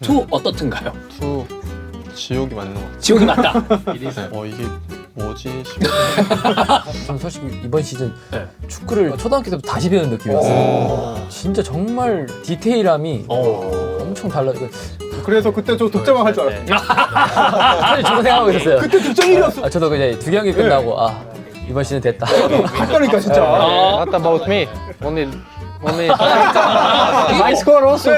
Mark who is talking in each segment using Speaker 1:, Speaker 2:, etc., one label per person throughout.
Speaker 1: 투 어떻든가요?
Speaker 2: 투 지옥이 맞는 것 같아요.
Speaker 1: 지옥이 맞다.
Speaker 2: 이게 뭐지 싶어.
Speaker 3: 저는 솔직히 이번 시즌
Speaker 1: 네.
Speaker 3: 축구를 초등학교 때부터 다시 배우는 느낌이었어요. 진짜 정말 디테일함이 엄청 달라.
Speaker 4: 그래서 그때 저 득점왕 할 줄 알았어요.
Speaker 3: 사실 저도 생각하고 있었어요.
Speaker 4: 그때 득점 1위였어.
Speaker 3: 저도 그냥 두 경기 끝나고 이번 시즌 됐다.
Speaker 4: 했다니까 진짜.
Speaker 2: What about me? Only my score also.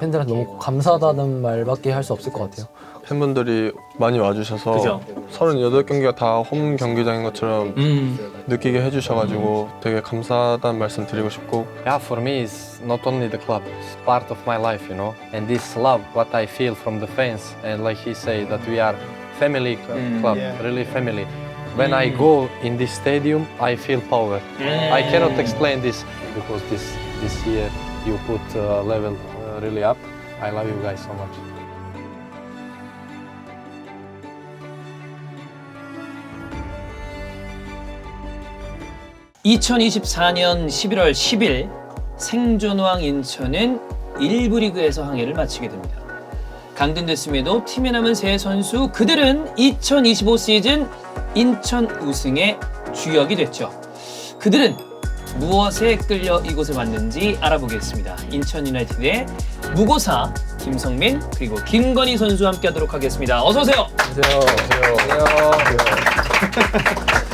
Speaker 3: 팬들한테 너무 감사하다는 말밖에 할 수 없을 것 같아요.
Speaker 2: 팬분들이 많이 와주셔서
Speaker 1: 그죠?
Speaker 2: 38경기가 다 홈 경기장인 것처럼 느끼게 해주셔가지고 되게 감사하다는 말씀 드리고 싶고.
Speaker 5: Yeah, for me it's not only the club, it's part of my life, you know. And this love, what I feel from the fans, and like he said, that we are family club,
Speaker 4: Yeah.
Speaker 5: really family. When I go in this stadium, I feel power. I cannot explain this because this year you put level really up. I love you guys so much.
Speaker 1: (2024년 11월 10일) 생존왕 인천은 1부 리그에서 항해를 마치게 됩니다. 강등됐음에도 팀에 남은 세 선수, 그들은 2025 시즌 인천 우승의 주역이 됐죠. 그들은 무엇에 끌려 이곳에 왔는지 알아보겠습니다. 인천 유나이티드의 무고사 김성민 그리고 김건희 선수 함께하도록 하겠습니다. 어서 오세요.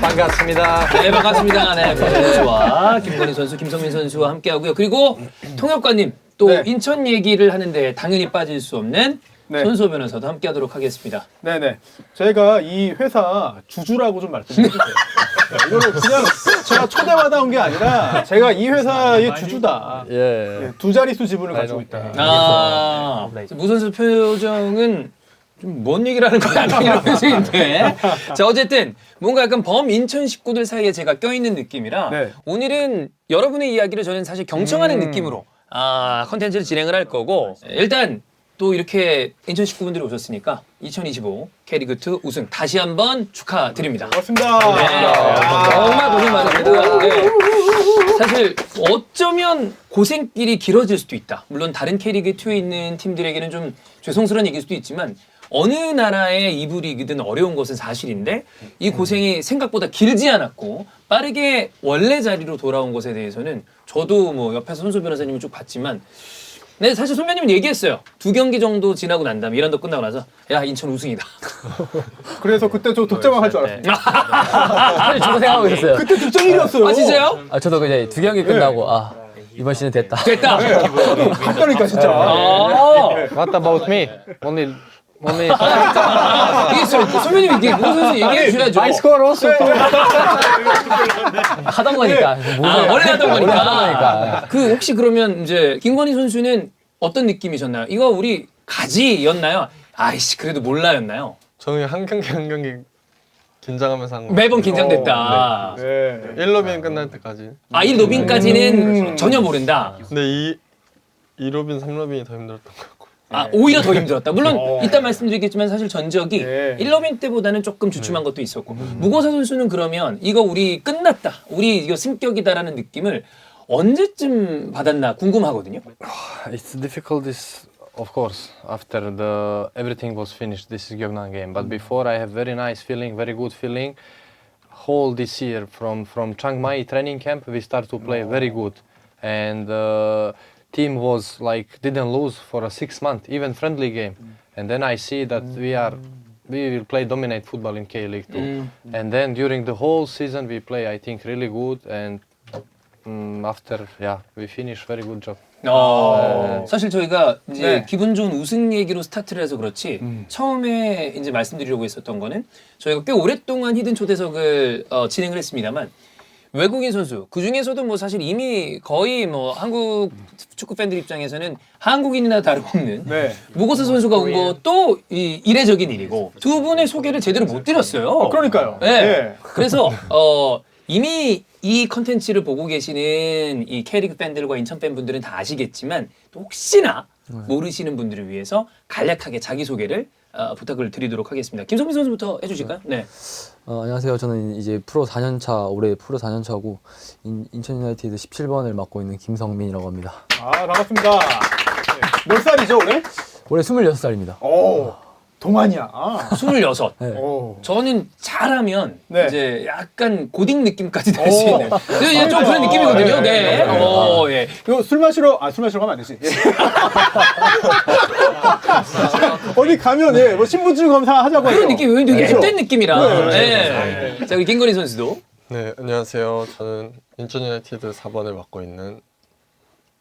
Speaker 5: 반갑습니다.
Speaker 1: 네, 반갑습니다. 네, 선수와 김건희 선수, 김성민 선수와 함께하고요. 그리고 통역관님 또
Speaker 4: 네.
Speaker 1: 인천 얘기를 하는데 당연히 빠질 수 없는
Speaker 4: 네.
Speaker 1: 손수호 변호사도 함께하도록 하겠습니다.
Speaker 4: 네네. 제가 이 회사 주주라고 좀 말씀 좀 해주세요. 네, 이거는 그냥 제가 초대받아 온 게 아니라 제가 이 회사의 주주다. 네, 두 자릿수 지분을 가지고 있다.
Speaker 1: 무 선수 표정은 좀 뭔 얘기를 하는 거야? 이런 표정인데. 자, 어쨌든 뭔가 약간 범인천 식구들 사이에 제가 껴있는 느낌이라
Speaker 4: 네.
Speaker 1: 오늘은 여러분의 이야기를 저는 사실 경청하는 느낌으로 컨텐츠를 진행을 할 거고, 일단 또 이렇게 인천 식구분들이 오셨으니까 2025 K리그2 우승 다시 한번 축하드립니다.
Speaker 4: 고맙습니다.
Speaker 1: 정말 고생 많으시고, 네. 사실 어쩌면 고생길이 길어질 수도 있다. 물론 다른 K리그2에 있는 팀들에게는 좀 죄송스러운 얘기일 수도 있지만 어느 나라의 2부 리그든 어려운 것은 사실인데 이 고생이 생각보다 길지 않았고 빠르게 원래 자리로 돌아온 것에 대해서는 저도 뭐 옆에서 손수 변호사님을 쭉 봤지만, 네, 사실 손변님은 얘기했어요. 2경기 정도 지나고 난 다음에 1라운드 끝나고 나서 야, 인천 우승이다.
Speaker 4: 그래서 그때 저 득점왕 할 줄 알았어요.
Speaker 3: 사실 저도 생각하고 있었어요.
Speaker 4: 그때 득점 1위였어요.
Speaker 1: 아, 진짜요?
Speaker 3: 저도 그냥 두 경기 끝나고 이번 시즌 됐다.
Speaker 1: 됐다.
Speaker 4: 했다니까 진짜.
Speaker 5: What about me? Only
Speaker 1: 이게 손변님 이게 무 선수 얘기해 주셔야죠.
Speaker 5: my score also.
Speaker 3: 하던 거니까.
Speaker 1: 원래 하던 거니까.
Speaker 3: 거니까.
Speaker 1: 그 혹시 그러면 이제 김건희 선수는 어떤 느낌이셨나요? 이거 우리 가지였나요? 아이씨 그래도 몰라였나요?
Speaker 2: 저는 한 경기 긴장하면서 한 거.
Speaker 1: 매번 긴장됐다.
Speaker 4: 네.
Speaker 2: 1로빈 끝날 때까지.
Speaker 1: 이 로빈까지는 전혀 모른다.
Speaker 2: 근데 2로빈, 3로빈이 더 힘들었던 것 같고.
Speaker 1: 오히려 더 힘들었다. 물론 이따 말씀드리겠지만 사실 전적이
Speaker 4: 네.
Speaker 1: 1러빈 때보다는 조금 주춤한 것도 있었고, 무고사 선수는 그러면 이거 우리 끝났다, 우리 이거 승격이다라는 느낌을 언제쯤 받았나 궁금하거든요.
Speaker 5: It's difficult, this of course. After the everything was finished, this is Gyeongnan game. But before, I have very nice feeling, very good feeling. Whole this year from Chiang Mai training camp, we start to play very good, and team was like didn't lose for a 6 month, even friendly game. And then I see that we will play dominate football in K League 2. And then during the whole season, we play I think really good. And after we finish very good job.
Speaker 1: 사실 저희가 이제
Speaker 4: 네.
Speaker 1: 기분 좋은 우승 얘기로 스타트를 해서 그렇지 처음에 이제 말씀드리려고 했었던 거는 저희가 꽤 오랫동안 히든 초대석을 진행을 했습니다만 외국인 선수 그 중에서도 뭐 사실 이미 거의 뭐 한국 축구 팬들 입장에서는 한국인이나 다름없는
Speaker 4: 네.
Speaker 1: 무고사 선수가 온 것도 이례적인 일이고 두 분의 소개를 제대로 못 드렸어요.
Speaker 4: 그러니까요.
Speaker 1: 네.
Speaker 4: 네.
Speaker 1: 그래서 이미 이 컨텐츠를 보고 계시는 이 K리그 팬들과 인천 팬분들은 다 아시겠지만 또 혹시나 모르시는 분들을 위해서 간략하게 자기소개를 부탁을 드리도록 하겠습니다. 김성민 선수부터 해주실까요? 네.
Speaker 3: 안녕하세요. 저는 이제 프로 4년차, 올해 프로 4년차고 인천 유나이티드 17번을 맡고 있는 김성민이라고 합니다.
Speaker 4: 아, 반갑습니다. 네. 몇 살이죠, 올해?
Speaker 3: 올해 26살입니다.
Speaker 4: 오, 동안이야. 아.
Speaker 1: 26.
Speaker 3: 네.
Speaker 4: 오.
Speaker 1: 저는 잘하면
Speaker 4: 네.
Speaker 1: 이제 약간 고딩 느낌까지 날 수
Speaker 4: 오.
Speaker 1: 있는 이제 좀 그런 느낌이거든요. 네. 예.
Speaker 4: 이거 술 마시러 가면 안 되지. 예. 어디 가면 예, 뭐 신분증 검사 하자고 해요.
Speaker 1: 그런 느낌이 왜 되게
Speaker 4: 그렇죠?
Speaker 1: 앳된 느낌이라.
Speaker 4: 네.
Speaker 1: 자, 우리 김건희 선수도.
Speaker 2: 네, 안녕하세요. 저는 인천 유나이티드 4번을 맡고 있는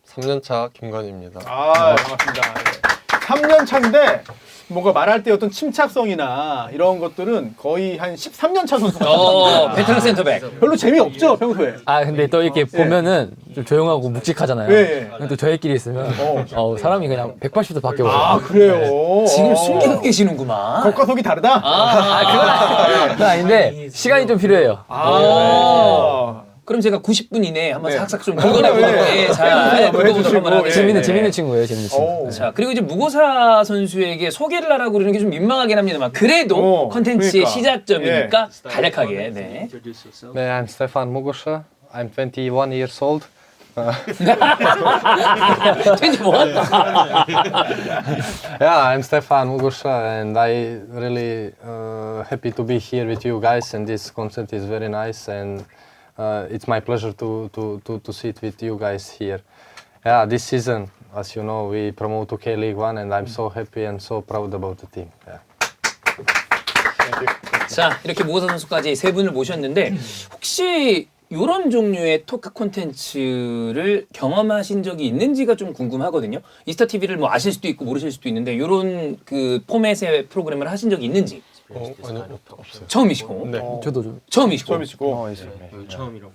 Speaker 2: 3년차 김건희입니다.
Speaker 4: 아, 반갑습니다. 3년 차인데 뭔가 말할 때 어떤 침착성이나 이런 것들은 거의 한 13년 차 선수 같아요.
Speaker 1: 베테랑 센터백.
Speaker 4: 별로 재미없죠, 평소에.
Speaker 3: 근데 또 이렇게 보면은 좀 조용하고 묵직하잖아요.
Speaker 4: 예.
Speaker 3: 근데 또 저희끼리 있으면 사람이 그냥 180도 바뀌어요.
Speaker 4: 아, 그래요.
Speaker 1: 지금 숨기고 계시는구만.
Speaker 4: 겉과 속이 다르다?
Speaker 3: 그건 아닌데 시간이 좀 필요해요.
Speaker 1: 그럼 제가 90분 이내에 한번
Speaker 4: 네.
Speaker 1: 싹싹 좀 긁어내보도록
Speaker 4: 네.
Speaker 1: 잘 긁어보도록
Speaker 4: 해주시고,
Speaker 1: 한번 하겠습니다.
Speaker 3: 재밌는 친구예요, 재밌는 친구.
Speaker 4: 오.
Speaker 1: 자, 그리고 이제 무고사 선수에게 소개를 하라고 그러는 게 좀 민망하긴 합니다만 그래도 컨텐츠의
Speaker 4: 그러니까.
Speaker 1: 시작점이니까 간략하게. 네.
Speaker 5: Yeah, I'm Stefan Mugosha. I'm 21 years old.
Speaker 1: 21?
Speaker 5: Yeah, I'm Stefan Mugosha, and I really happy to be here with you guys. And this concert is very nice, and it's my pleasure to sit with you guys here. Yeah, this season, as you know, we promote to K-League 1, and I'm so happy and so proud about the team. Yeah.
Speaker 1: 자, 이렇게 무고사 선수까지 세 분을 모셨는데 혹시 이런 종류의 토크 콘텐츠를 경험하신 적이 있는지가 좀 궁금하거든요. 이스타 TV를 뭐 아실 수도 있고 모르실 수도 있는데 이런 그 포맷의 프로그램을 하신 적이 있는지.
Speaker 2: 아니요, 없어요.
Speaker 1: 처음이시고.
Speaker 2: 네.
Speaker 3: 저도 좀
Speaker 1: 처음이시고.
Speaker 4: 처음이시고.
Speaker 5: Oh, it's okay.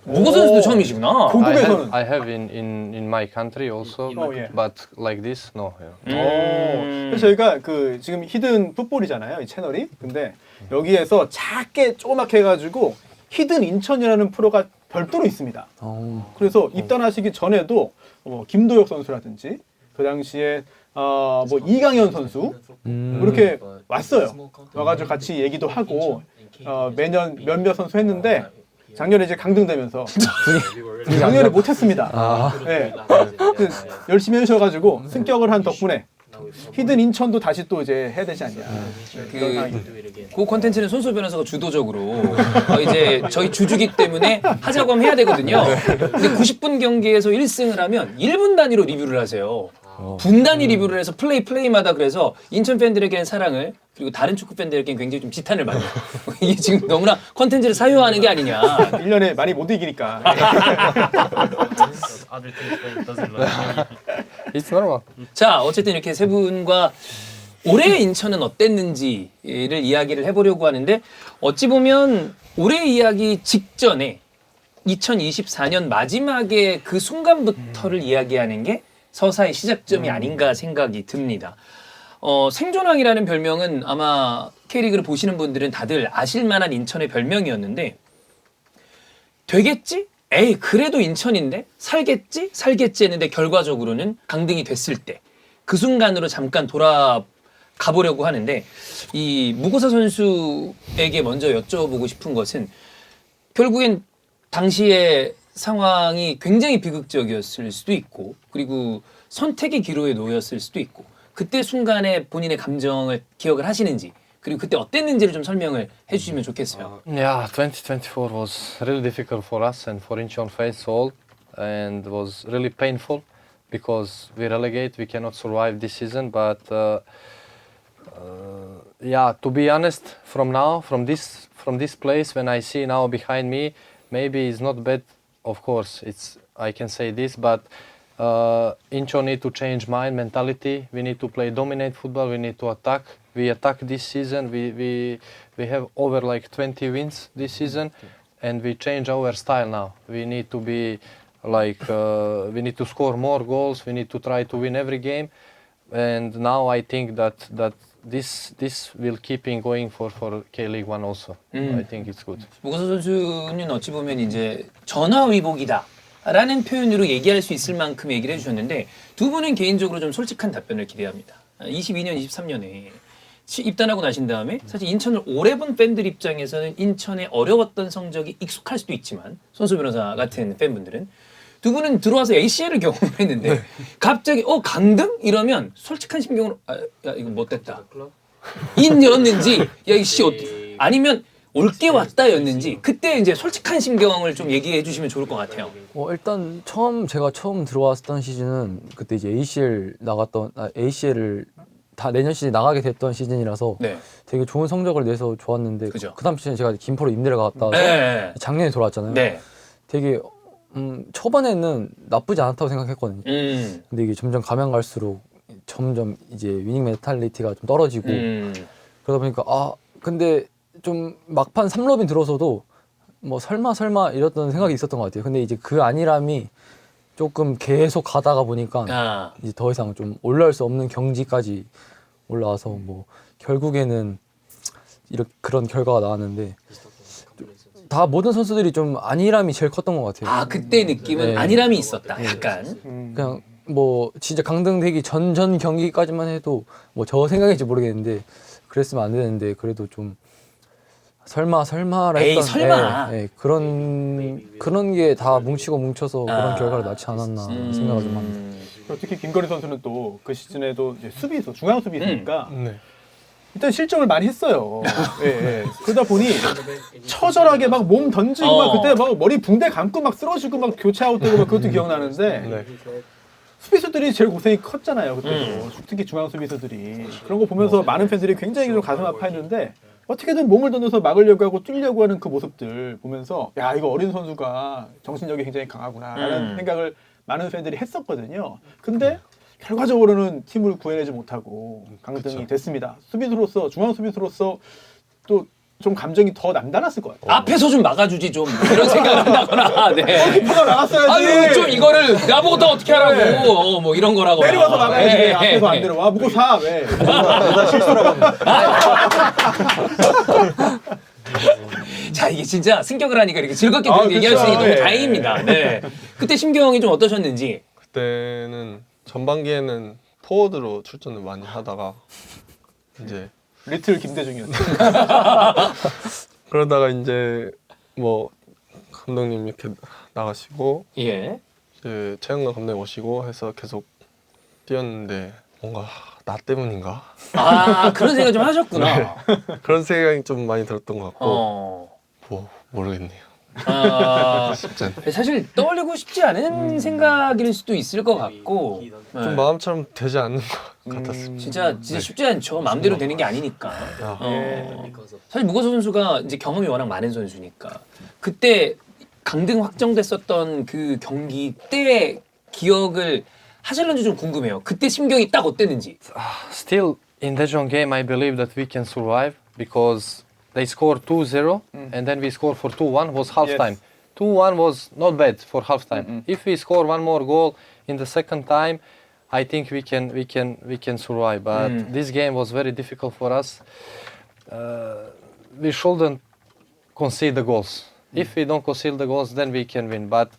Speaker 1: 무고 선수도 처음이시구나.
Speaker 4: 공국에서는.
Speaker 5: I have in my country also,
Speaker 4: yeah.
Speaker 5: but like this, no. Yeah.
Speaker 4: 그래서 저희가 그 지금 히든 풋볼이잖아요, 이 채널이. 근데 여기에서 작게 조그맣게 해가지고 히든 인천이라는 프로가 별도로 있습니다. 그래서 입단하시기 전에도 김도혁 선수라든지 그 당시에 뭐 이강현 선수 이렇게 왔어요. 와가지고 같이 얘기도 하고 매년 몇몇 선수 했는데 작년에 이제 강등되면서 작년에 못했습니다. 네. 열심히 해주셔가지고 승격을 한 덕분에 히든 인천도 다시 또 이제 해야 되지 않냐.
Speaker 1: 그 콘텐츠는 손소 변호사가 주도적으로 이제 저희 주주기 때문에 하자고 하면 해야 되거든요. 근데 90분 경기에서 1승을 하면 1분 단위로 리뷰를 하세요. 분 단위 리뷰를 해서 플레이마다 그래서 인천 팬들에게는 사랑을 그리고 다른 축구 팬들에게는 굉장히 좀 지탄을 받는 이게 지금 너무나 콘텐츠를 사유화하는 게 아니냐.
Speaker 4: 1년에 많이 못 이기니까.
Speaker 5: It's normal.
Speaker 1: 자, 어쨌든 이렇게 세 분과 올해 인천은 어땠는지를 이야기를 해보려고 하는데 어찌 보면 올해 이야기 직전에 2024년 마지막에 그 순간부터를 이야기하는 게 서사의 시작점이 아닌가 생각이 듭니다. 생존왕이라는 별명은 아마 K리그를 보시는 분들은 다들 아실 만한 인천의 별명이었는데 되겠지? 에이 그래도 인천인데 살겠지 했는데 결과적으로는 강등이 됐을 때 그 순간으로 잠깐 돌아가 보려고 하는데 이 무고사 선수에게 먼저 여쭤보고 싶은 것은 결국엔 당시의 상황이 굉장히 비극적이었을 수도 있고 그리고 선택의 기로에 놓였을 수도 있고 그때 순간에 본인의 감정을 기억을 하시는지 그리고 그때 어땠는지를 좀 설명을 해주시면 좋겠어요.
Speaker 5: Yeah, 2024 was really difficult for us and for Incheon fans all, and was really painful because we relegate, we cannot survive this season. But yeah, to be honest, from this place, when I see now behind me, maybe it's not bad. Of course, I can say this, but Incheon need to change mind mentality. We need to play dominate football. We need to attack. We attack this season. We have over like 20 wins this season, and we change our style now. We need to be like we need to score more goals. We need to try to win every game, and now I think that this will keep going for K-League 1 also. I think it's good.
Speaker 1: 무고사 선수는 어찌 보면 이제 전화위복이다. 라는 표현으로 얘기할 수 있을 만큼 얘기를 해주셨는데 두 분은 개인적으로 좀 솔직한 답변을 기대합니다. 22년, 23년에 입단하고 나신 다음에 사실 인천을 오래 본 팬들 입장에서는 인천의 어려웠던 성적이 익숙할 수도 있지만 손수 변호사 같은 팬분들은 두 분은 들어와서 ACL을 경험을 했는데 갑자기 강등 이러면 솔직한 심경으로 야 이거 못됐다 인이었는지 야 이씨 아니면 올게 왔다였는지 그때 이제 솔직한 심경을 좀 얘기해 주시면 좋을 것 같아요.
Speaker 3: 일단 제가 처음 들어왔던 시즌은 그때 이제 ACL을 다 내년 시즌 나가게 됐던 시즌이라서
Speaker 1: 네.
Speaker 3: 되게 좋은 성적을 내서 좋았는데
Speaker 1: 그죠.
Speaker 3: 그 다음 시즌에 제가 김포로 임대를 갔다 와서
Speaker 1: 네.
Speaker 3: 작년에 돌아왔잖아요.
Speaker 1: 네.
Speaker 3: 되게 초반에는 나쁘지 않다고 생각했거든요. 근데 이게 점점 가면 갈수록 점점 이제 위닝 멘탈리티가 좀 떨어지고 그러다 보니까 근데 좀 막판 3러빈 들어서도 뭐 설마 이랬던 생각이 있었던 것 같아요. 근데 이제 그 안일함이 조금 계속 가다가 보니까 이제 더 이상 좀 올라올 수 없는 경지까지 올라와서 뭐 결국에는 그런 결과가 나왔는데 다 모든 선수들이 좀 안일함이 제일 컸던 것 같아요.
Speaker 1: 그때 느낌은
Speaker 3: 네.
Speaker 1: 안일함이 있었다. 약간.
Speaker 3: 그냥 뭐 진짜 강등되기 전 경기까지만 해도 뭐 저 생각인지 모르겠는데 그랬으면 안 되는데 그래도 좀 설마라
Speaker 1: 에이,
Speaker 3: 했던
Speaker 1: 설마.
Speaker 3: 그런 게 다 뭉쳐서 그런 결과를 낳지 않았나 생각을 좀 합니다.
Speaker 4: 특히 김건희 선수는 또 그 시즌에도 이제 수비수, 중앙 수비수니까
Speaker 2: 네.
Speaker 4: 일단 실점을 많이 했어요. 예. 그러다 보니 처절하게 막 몸 던지고 막 그때 막 머리 붕대 감고 막 쓰러지고 막 교체 아웃되고 막 그것도 기억나는데
Speaker 2: 네.
Speaker 4: 수비수들이 제일 고생이 컸잖아요. 그때도 특히 중앙 수비수들이 그런 거 보면서 많은 팬들이 굉장히 좀 가슴 아파했는데 어떻게든 몸을 던져서 막으려고 하고 뛰려고 하는 그 모습들 보면서 야 이거 어린 선수가 정신력이 굉장히 강하구나라는 생각을 많은 팬들이 했었거든요. 근데 결과적으로는 팀을 구해내지 못하고 강등이 됐습니다. 수비수로서 중앙 수비수로서 또 좀 감정이 더 남달랐을 것 같아요.
Speaker 1: 앞에서 좀 막아주지 좀 이런 생각을 한다거나. 네.
Speaker 4: 키퍼가 나갔어야지.
Speaker 1: 좀 이거를 나보고 더 어떻게 하라고 뭐 이런 거라고.
Speaker 4: 내려와서 막아야지.
Speaker 1: 네.
Speaker 4: 앞에서 안 내려와. 무고 사 왜? 나 실수라고 합니다.
Speaker 1: 자 이게 진짜 승격을 하니까 이렇게 즐겁게 그렇게 얘기할 수 있는 게 너무 다행입니다. 네. 그때 심경이 좀 어떠셨는지.
Speaker 2: 그때는 전반기에는 포워드로 출전을 많이 하다가 이제
Speaker 4: 리틀 김대중이었죠.
Speaker 2: 그러다가 이제 뭐 감독님 이렇게 나가시고
Speaker 1: 예.
Speaker 2: 이제 최영관 감독님 오시고 해서 계속 뛰었는데 뭔가 나 때문인가?
Speaker 1: 그런 생각 좀 하셨구나.
Speaker 2: 그런 생각이 좀 많이 들었던 것 같고 뭐 모르겠네요. 쉽지 않네.
Speaker 1: 사실 떠올리고 싶지 않은 생각일 수도 있을 것 같고
Speaker 2: 좀 마음처럼 되지 않는 것 같았습니다.
Speaker 1: 진짜 쉽지 않죠. 마음대로 되는 게 아니니까. 사실 무거수 선수가 이제 경험이 워낙 많은 선수니까 그때 강등 확정됐었던 그 경기 때 기억을 하실런지 좀 궁금해요. 그때 심경이 딱 어땠는지.
Speaker 5: Still, in Daejeon game, I believe that we can survive because they scored 2-0 and then we scored for 2-1 was halftime. 2-1 was not bad for halftime. If we score one more goal in the second time, I think we can survive. But this game was very difficult for us. We shouldn't concede the goals. If we don't concede the goals, then we can win. But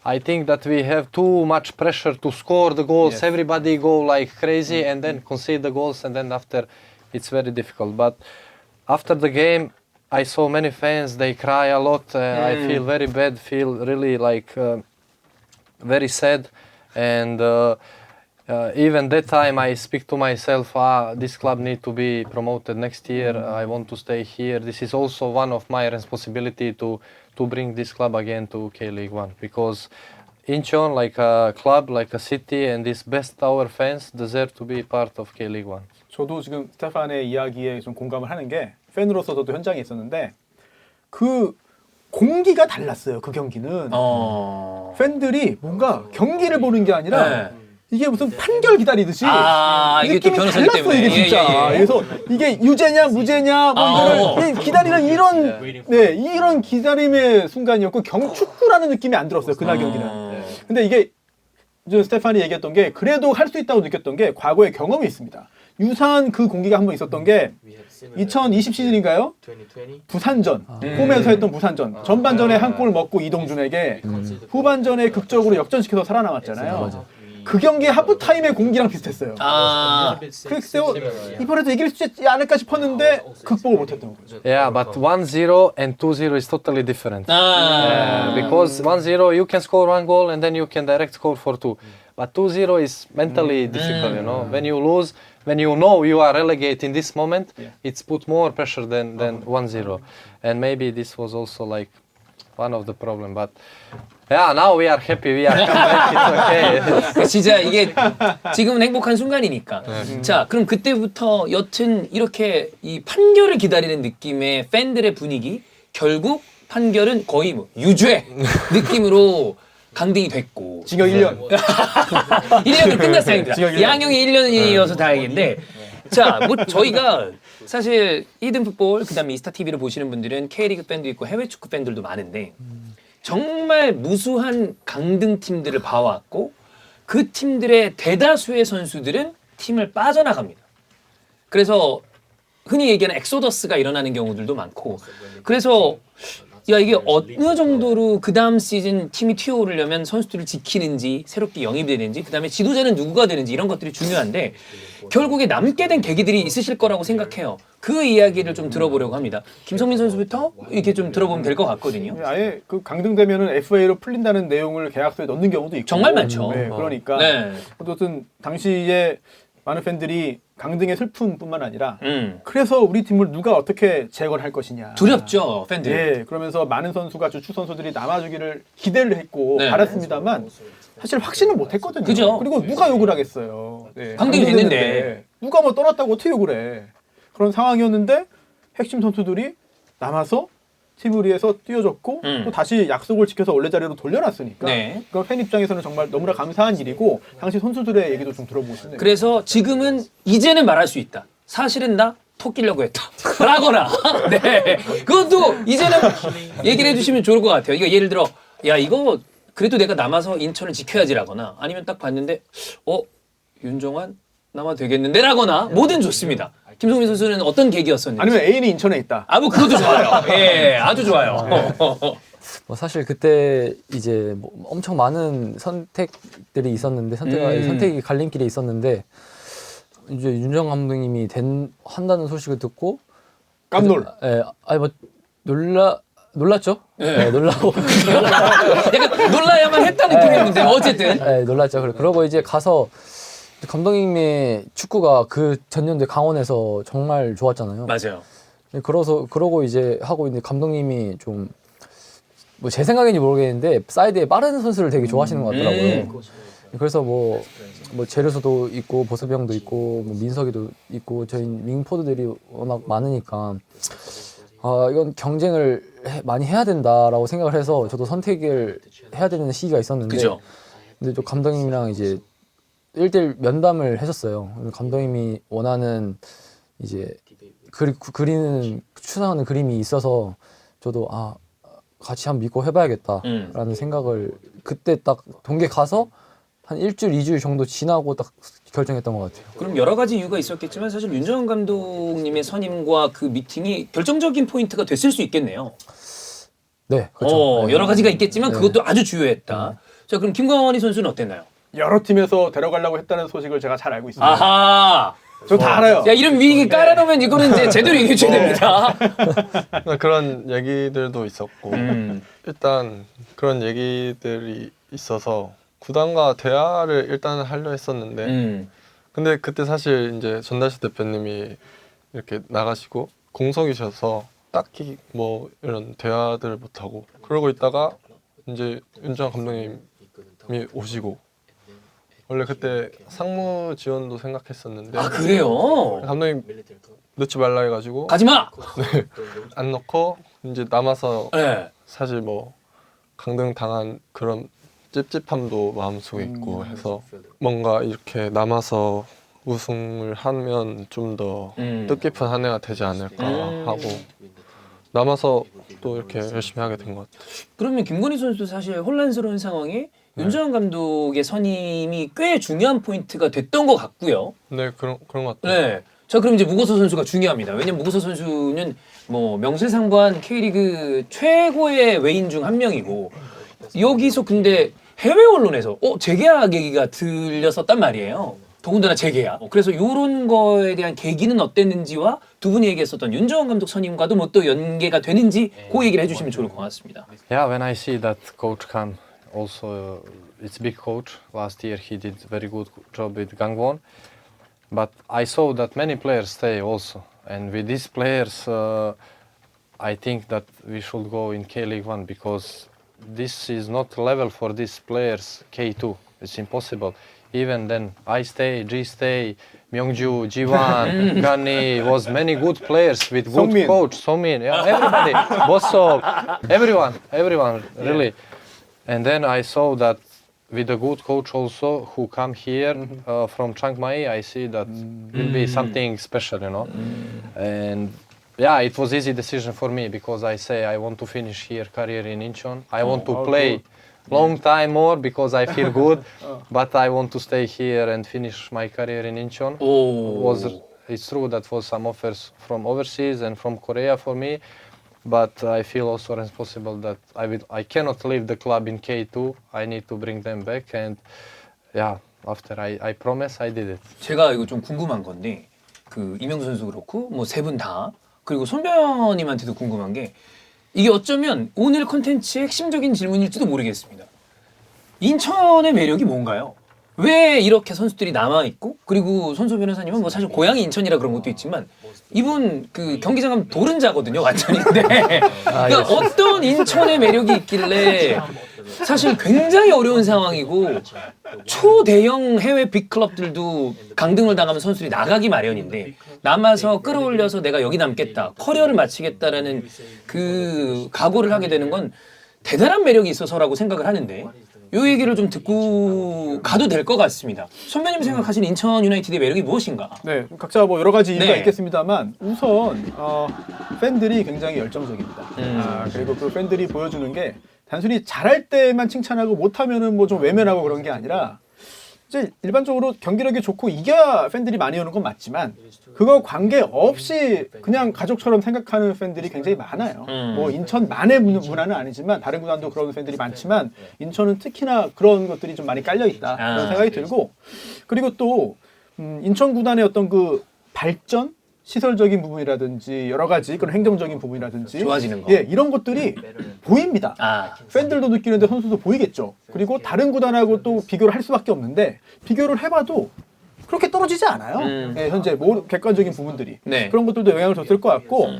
Speaker 5: I think that we have too much pressure to score the goals.
Speaker 4: Yes.
Speaker 5: Everybody go like crazy and then concede the goals, and then after it's very difficult. But after the game, I saw many fans. They cry a lot. I feel very bad. Feel really like very sad, and even that time I speak to myself. This club need to be promoted next year. I want to stay here. This is also one of my responsibility to bring this club again to K-League 1 because Incheon, like a club, like a city, and this best our fans deserve to be part of K-League 1.
Speaker 4: 저도 지금 스테판의 이야기에 좀 공감을 하는 게 팬으로서 저도 현장에 있었는데 그 공기가 달랐어요. 그 경기는 팬들이 뭔가 경기를 보는 게 아니라 이게 무슨 판결 기다리듯이
Speaker 1: 이게 또
Speaker 4: 느낌이
Speaker 1: 변호사님
Speaker 4: 달랐어
Speaker 1: 때문에.
Speaker 4: 이게 진짜. 그래서 이게 유죄냐 무죄냐 뭐 이거를 기다리는 이런 기다림의 순간이었고 축구라는 느낌이 안 들었어요 그날 경기는. 근데 이게 스테판이 얘기했던 게 그래도 할 수 있다고 느꼈던 게 과거에 경험이 있습니다. 유사한 그 공기가 한 번 있었던 게 2020 시즌인가요? 부산전 홈에서 했던 부산전 전반전에 한 골 먹고 이동준에게 후반전에 극적으로 역전시켜서 살아남았잖아요. 그 경기의 하프 타임의 공기랑 비슷했어요.
Speaker 1: 아,
Speaker 4: 그래서 이번에도 이길 수 있지 않을까 싶었는데 극복을 못했던 거죠.
Speaker 5: Yeah, but 1-0 and 2-0 is totally different.
Speaker 1: 아,
Speaker 5: Because 1-0 you can score one goal and then you can direct score for two. But 2-0 is mentally difficult, you know. When you lose, when you know you are relegated in this moment, it's put more pressure than 1-0. And maybe this was also like one of the problem. But yeah, now we are happy. We are come back. It's okay.
Speaker 1: 진짜 이게 지금은 행복한 순간이니까. 자, 그럼 그때부터 여튼 이렇게 이 판결을 기다리는 느낌의 팬들의 분위기, 결국 판결은 거의 뭐 유죄 느낌으로 강등이 됐고.
Speaker 4: 징역 1년.
Speaker 1: 1년으로 끝났습니다.
Speaker 4: 징역 1년.
Speaker 1: 양형이 1년이어서 다행인데. 자, 뭐 저희가 사실 히든 풋볼 그다음에 이스타 TV를 보시는 분들은 K리그 팬도 있고 해외 축구 팬들도 많은데 정말 무수한 강등 팀들을 봐왔고 그 팀들의 대다수의 선수들은 팀을 빠져나갑니다. 그래서 흔히 얘기하는 엑소더스가 일어나는 경우들도 많고 그래서 야 이게 어느 정도로 그 다음 시즌 팀이 튀어오르려면 선수들을 지키는지 새롭게 영입이 되는지 그 다음에 지도자는 누구가 되는지 이런 것들이 중요한데 결국에 남게 된 계기들이 있으실 거라고 생각해요. 그 이야기를 좀 들어보려고 합니다. 김성민 선수부터 이렇게 좀 들어보면 될 것 같거든요.
Speaker 4: 아예 그 강등되면은 FA로 풀린다는 내용을 계약서에 넣는 경우도 있고
Speaker 1: 정말 많죠.
Speaker 4: 네, 그러니까
Speaker 1: 네.
Speaker 4: 어쨌든 당시에 많은 팬들이 강등의 슬픔뿐만 아니라 그래서 우리 팀을 누가 어떻게 제거를 할 것이냐
Speaker 1: 두렵죠 팬들.
Speaker 4: 예, 그러면서 많은 선수가 주축 선수들이 남아주기를 기대를 했고
Speaker 1: 네.
Speaker 4: 바랐습니다만 사실 확신은 못했거든요.
Speaker 1: 그죠.
Speaker 4: 그리고 누가 욕을 하겠어요. 네,
Speaker 1: 강등이
Speaker 4: 강등됐는데
Speaker 1: 됐는데.
Speaker 4: 누가 뭐 떠났다고 어떻게 욕을 해. 그런 상황이었는데 핵심 선수들이 남아서 팀을 위해서 뛰어줬고 또 다시 약속을 지켜서 원래 자리로 돌려놨으니까
Speaker 1: 네.
Speaker 4: 그건 팬 입장에서는 정말 너무나 감사한 일이고 당시 선수들의 얘기도 좀 들어보고 싶네요.
Speaker 1: 그래서 지금은 이제는 말할 수 있다. 사실은 나 토끼려고 했다. 라거나. 네. 그것도 이제는 얘기를 해주시면 좋을 것 같아요. 이거 예를 들어 야 이거 그래도 내가 남아서 인천을 지켜야지라거나 아니면 딱 봤는데 윤정환 남아도 되겠는데 라거나 뭐든 좋습니다. 김성민 선수는 어떤 계기였었는지.
Speaker 4: 아니면 애인이 인천에 있다.
Speaker 1: 아, 뭐 그것도 좋아요. 예, 아주 좋아요.
Speaker 3: 뭐 사실 그때 이제 뭐 엄청 많은 선택들이 있었는데 선택이 갈림길에 있었는데 이제 윤정 감독님이 한다는 소식을 듣고
Speaker 4: 깜놀.
Speaker 3: 예, 아니 뭐 놀랐죠?
Speaker 1: 네.
Speaker 3: 네, 놀라고
Speaker 1: 약간 놀라야만 했다는 느낌이었는데 어쨌든.
Speaker 3: 네, 놀랐죠. 그러고 이제 가서 감독님의 축구가 그 전년도에 강원에서 정말 좋았잖아요.
Speaker 1: 맞아요.
Speaker 3: 그러고 이제 하고 있는데 감독님이 좀 뭐 제 생각인지 모르겠는데 사이드에 빠른 선수를 되게 좋아하시는 것 같더라고요. 그래서 뭐 제르소도 있고 보섭이 형도 있고 뭐 민석이도 있고 저희 윙포드들이 워낙 많으니까 이건 경쟁을 많이 해야 된다라고 생각을 해서 저도 선택을 해야 되는 시기가 있었는데
Speaker 1: 그죠.
Speaker 3: 근데 또 감독님이랑 이제 1대1 면담을 했었어요. 감독님이 원하는 이제 그리는 추상하는 그림이 있어서 저도 같이 한번 믿고 해봐야겠다라는 생각을 그때 딱 동계 가서 한 일주일, 2주일 정도 지나고 딱 결정했던 것 같아요.
Speaker 1: 그럼 여러 가지 이유가 있었겠지만 사실 윤정환 감독님의 선임과 그 미팅이 결정적인 포인트가 됐을 수 있겠네요.
Speaker 3: 네, 그렇죠.
Speaker 1: 여러 가지가 있겠지만
Speaker 3: 네.
Speaker 1: 그것도 아주 주요했다. 자, 그럼 김광원이 선수는 어땠나요?
Speaker 4: 여러 팀에서 데려가려고 했다는 소식을 제가 잘 알고 있습니다.
Speaker 1: 아하.
Speaker 4: 저 다 알아요.
Speaker 1: 야, 이런 위기 깔아놓으면 이거는 이제 제대로 얘기해 줘야 됩니다.
Speaker 2: 그런 얘기들도 있었고
Speaker 1: 음.
Speaker 2: 일단 그런 얘기들이 있어서 구단과 대화를 일단 하려 했었는데 근데 그때 사실 이제 전달식 대표님이 이렇게 나가시고 공석이셔서 딱히 뭐 이런 대화들을 못 하고 그러고 있다가 이제 윤정환 감독님이 오시고 원래 그때 상무 지원도 생각했었는데
Speaker 1: 아, 그래요?
Speaker 2: 감독님 넣지 말라 해가지고
Speaker 1: 가지 마!
Speaker 2: 안 넣고 이제 남아서
Speaker 1: 네.
Speaker 2: 사실 뭐 강등 당한 그런 찝찝함도 마음속에 있고 해서 뭔가 이렇게 남아서 우승을 하면 좀 더 뜻깊은 한 해가 되지 않을까 하고 남아서 또 이렇게 열심히 하게 된 것 같아요.
Speaker 1: 그러면 김건희 선수도 사실 혼란스러운 상황에 윤정환 감독의 선임이 꽤 중요한 포인트가 됐던 것 같고요.
Speaker 2: 네, 그런 것 같아요.
Speaker 1: 네. 자, 그럼 이제 무고서 선수가 중요합니다. 왜냐면 무고서 선수는 뭐 명실상부한 K리그 최고의 외인 중 한 명이고 여기서 근데 해외 언론에서 재계약 얘기가 들렸었단 말이에요. 더군다나 재계약. 그래서 이런 거에 대한 계기는 어땠는지와 두 분이 얘기했었던 윤정원 감독 선임과도 뭐 또 연계가 되는지 그 얘기를 해주시면 좋을 것 같습니다.
Speaker 5: Yeah, when I see that coach come, also it's big coach. Last year he did very good job with Gangwon, but I saw that many players stay also, and with these players, I think that we should go in K-League 1 because this is not level for these players K2. It's impossible. Even then, I stay, G stay, Myungju, Jiwan, Gani, was many good players with good
Speaker 4: Songmin.
Speaker 5: coach, Songmin, yeah, everybody, Bossov, everyone, really. And then I saw that with a good coach also who come here from Chiang Mai, I see that will be something special, you know. And yeah, it was easy decision for me because I say I want to finish here career in Incheon. I want to play long time more because I feel good, but I want to stay here and finish my career in Incheon. It's true that was some offers from overseas and from Korea for me, but I feel also responsible that I cannot leave the club in K2. I need to bring them back, and yeah, after I promise I did it.
Speaker 1: 제가 이거 좀 궁금한 건데 그 이명수 선수 그렇고 뭐 세 분 다 그리고 손변님한테도 궁금한 게 이게 어쩌면 오늘 콘텐츠의 핵심적인 질문일지도 모르겠습니다. 인천의 매력이 뭔가요? 왜 이렇게 선수들이 남아있고 그리고 손소 변호사님은 뭐 사실 고향이 인천이라 그런 것도 있지만 이분 그 경기장 가면 도른자거든요 완전히. 그러니까 어떤 인천의 매력이 있길래 사실 굉장히 어려운 상황이고 초대형 해외 빅클럽들도 강등을 당하면 선수들이 나가기 마련인데 남아서 끌어올려서 내가 여기 남겠다 커리어를 마치겠다라는 그 각오를 하게 되는 건 대단한 매력이 있어서라고 생각을 하는데 이 얘기를 좀 듣고 가도 될 것 같습니다. 선배님 생각하시는 인천 유나이티드의 매력이 무엇인가?
Speaker 4: 네, 각자 뭐 여러 가지 이유가
Speaker 1: 네.
Speaker 4: 있겠습니다만 우선 팬들이 굉장히 열정적입니다. 그리고 그 팬들이 보여주는 게 단순히 잘할 때만 칭찬하고 못하면은 뭐 좀 외면하고 그런 게 아니라 이제 일반적으로 경기력이 좋고 이겨야 팬들이 많이 오는 건 맞지만 그거 관계없이 그냥 가족처럼 생각하는 팬들이 굉장히 많아요. 뭐 인천만의 문화는 아니지만 다른 구단도 그런 팬들이 많지만 인천은 특히나 그런 것들이 좀 많이 깔려 있다 그런 생각이 들고 그리고 또 인천 구단의 어떤 그 발전 시설적인 부분이라든지 여러 가지 그런 행정적인 부분이라든지
Speaker 1: 좋아지는 거.
Speaker 4: 예, 이런 것들이 보입니다. 팬들도 느끼는데 선수도 보이겠죠. 그리고 다른 구단하고 또 비교를 할 수밖에 없는데 비교를 해봐도 그렇게 떨어지지 않아요. 예, 현재 뭐 객관적인 부분들이
Speaker 1: 네.
Speaker 4: 그런 것들도 영향을 줬을 것 같고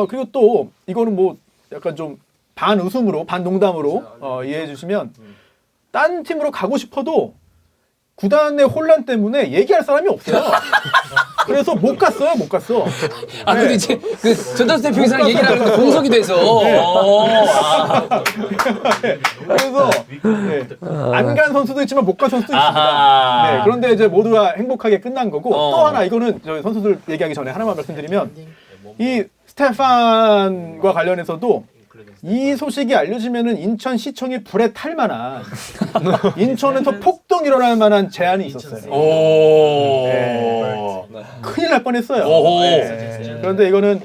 Speaker 4: 그리고 또 이거는 뭐 약간 좀 반 웃음으로 반 농담으로 이해해 주시면 딴 팀으로 가고 싶어도 구단의 혼란 때문에 얘기할 사람이 없어요. 그래서 못 갔어.
Speaker 1: 근데 이제 그 전다수 대표이사랑 얘기를 하는 거 공석이 돼서.
Speaker 4: 그래서 안 간 선수도 있지만 못 간 선수도 있습니다. 네, 그런데 이제 모두가 행복하게 끝난 거고 또 하나 이거는 저희 선수들 얘기하기 전에 하나만 말씀드리면 이 스테판과 관련해서도 이 소식이 알려지면은 인천시청이 불에 탈 만한 인천에서 폭동 일어날 만한 제안이 있었어요. 큰일 날 뻔했어요. 네. 그런데 이거는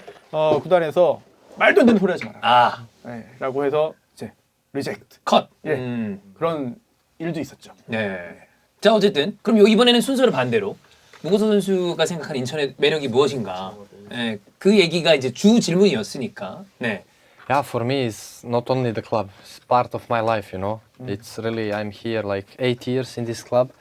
Speaker 4: 구단에서 말도 안 되는 소리 하지 마라. 네. 라고 해서 이제 리젝트.
Speaker 1: 컷.
Speaker 4: 예. 그런 일도 있었죠.
Speaker 1: 네. 자 어쨌든 그럼 이번에는 순서를 반대로 문고서 선수가 생각하는 인천의 매력이 무엇인가? 네. 그 얘기가 이제 주 질문이었으니까. 네.
Speaker 5: Yeah, for me, it's not only the club, it's part of my life, you know. It's really, I'm here like 8 years in this club,